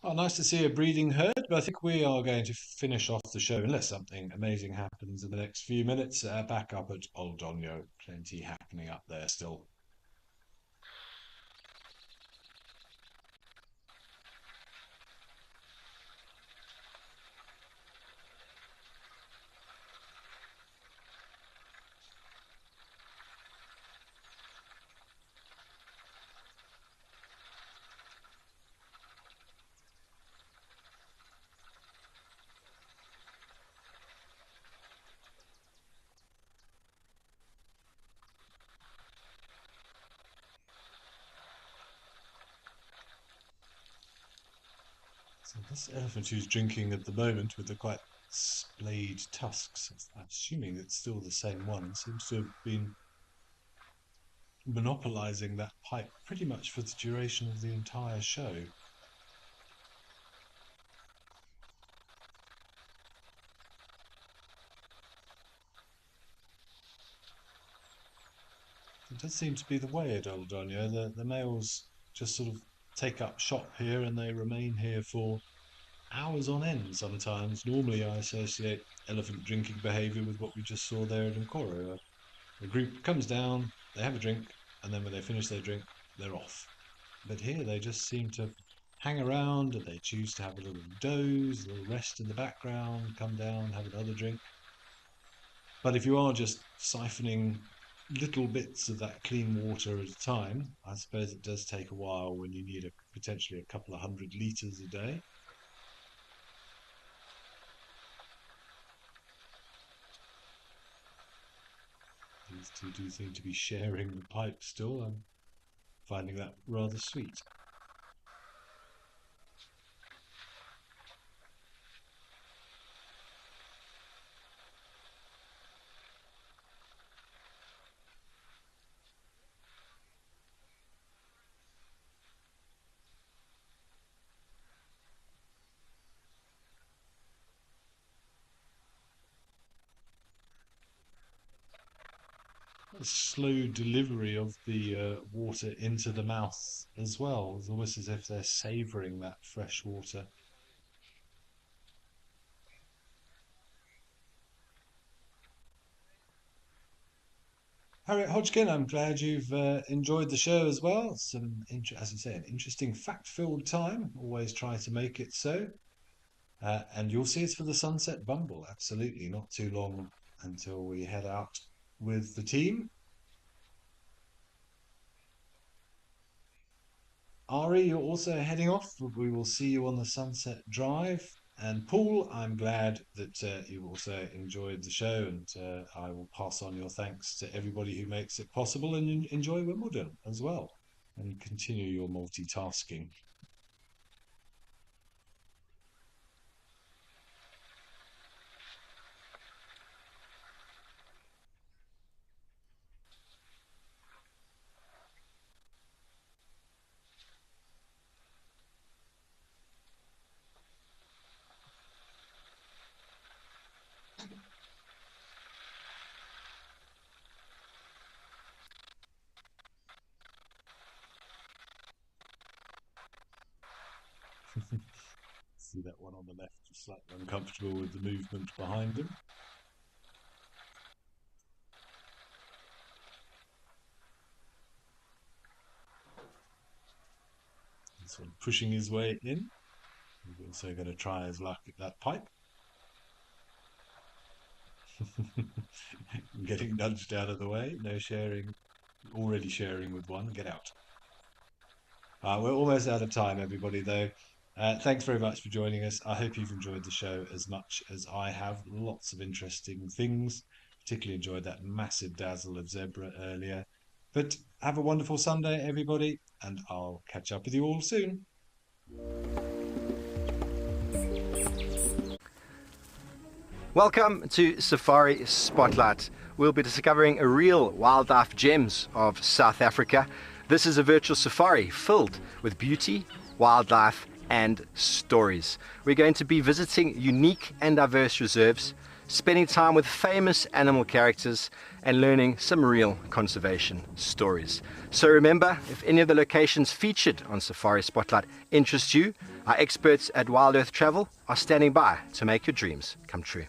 Oh, nice to see a breeding herd, but I think we are going to finish off the show, unless something amazing happens in the next few minutes. Back up at Old Donyo, plenty happening up there still. So this elephant who's drinking at the moment with the quite splayed tusks, I'm assuming it's still the same one, seems to have been monopolizing that pipe pretty much for the duration of the entire show. It does seem to be the way at Old Donyo. The males just sort of take up shop here and they remain here for hours on end sometimes. Normally I associate elephant drinking behaviour with what we just saw there at Nkoro. A group comes down, they have a drink, and then when they finish their drink, they're off. But here they just seem to hang around and they choose to have a little doze, a little rest in the background, come down, have another drink. But if you are just siphoning little bits of that clean water at a time, I suppose it does take a while when you need potentially a couple of 100 litres a day. These two do seem to be sharing the pipe still. I'm finding that rather sweet. A slow delivery of the water into the mouth as well. It's almost as if they're savouring that fresh water. Harriet Hodgkin, I'm glad you've enjoyed the show as well. Some, as I say, an interesting fact-filled time. Always try to make it so. And you'll see it's for the Sunset Bumble. Absolutely, not too long until we head out with the team. Ari, you're also heading off. We will see you on the Sunset Drive. And Paul, I'm glad that you also enjoyed the show, and I will pass on your thanks to everybody who makes it possible, and enjoy Wimbledon as well, and continue your multitasking. See that one on the left is slightly uncomfortable with the movement behind him. This one pushing his way in. He's also going to try his luck at that pipe. Getting nudged out of the way. No sharing. Already sharing with one. Get out. We're almost out of time, everybody, though. Thanks very much for joining us. I hope you've enjoyed the show as much as I have. Lots of interesting things. Particularly enjoyed that massive dazzle of zebra earlier. But have a wonderful Sunday, everybody, and I'll catch up with you all soon. Welcome to Safari Spotlight. We'll be discovering real wildlife gems of South Africa. This is a virtual safari filled with beauty, wildlife, and stories. We're going to be visiting unique and diverse reserves, spending time with famous animal characters, and learning some real conservation stories. So remember, if any of the locations featured on Safari Spotlight interest you, our experts at Wild Earth Travel are standing by to make your dreams come true.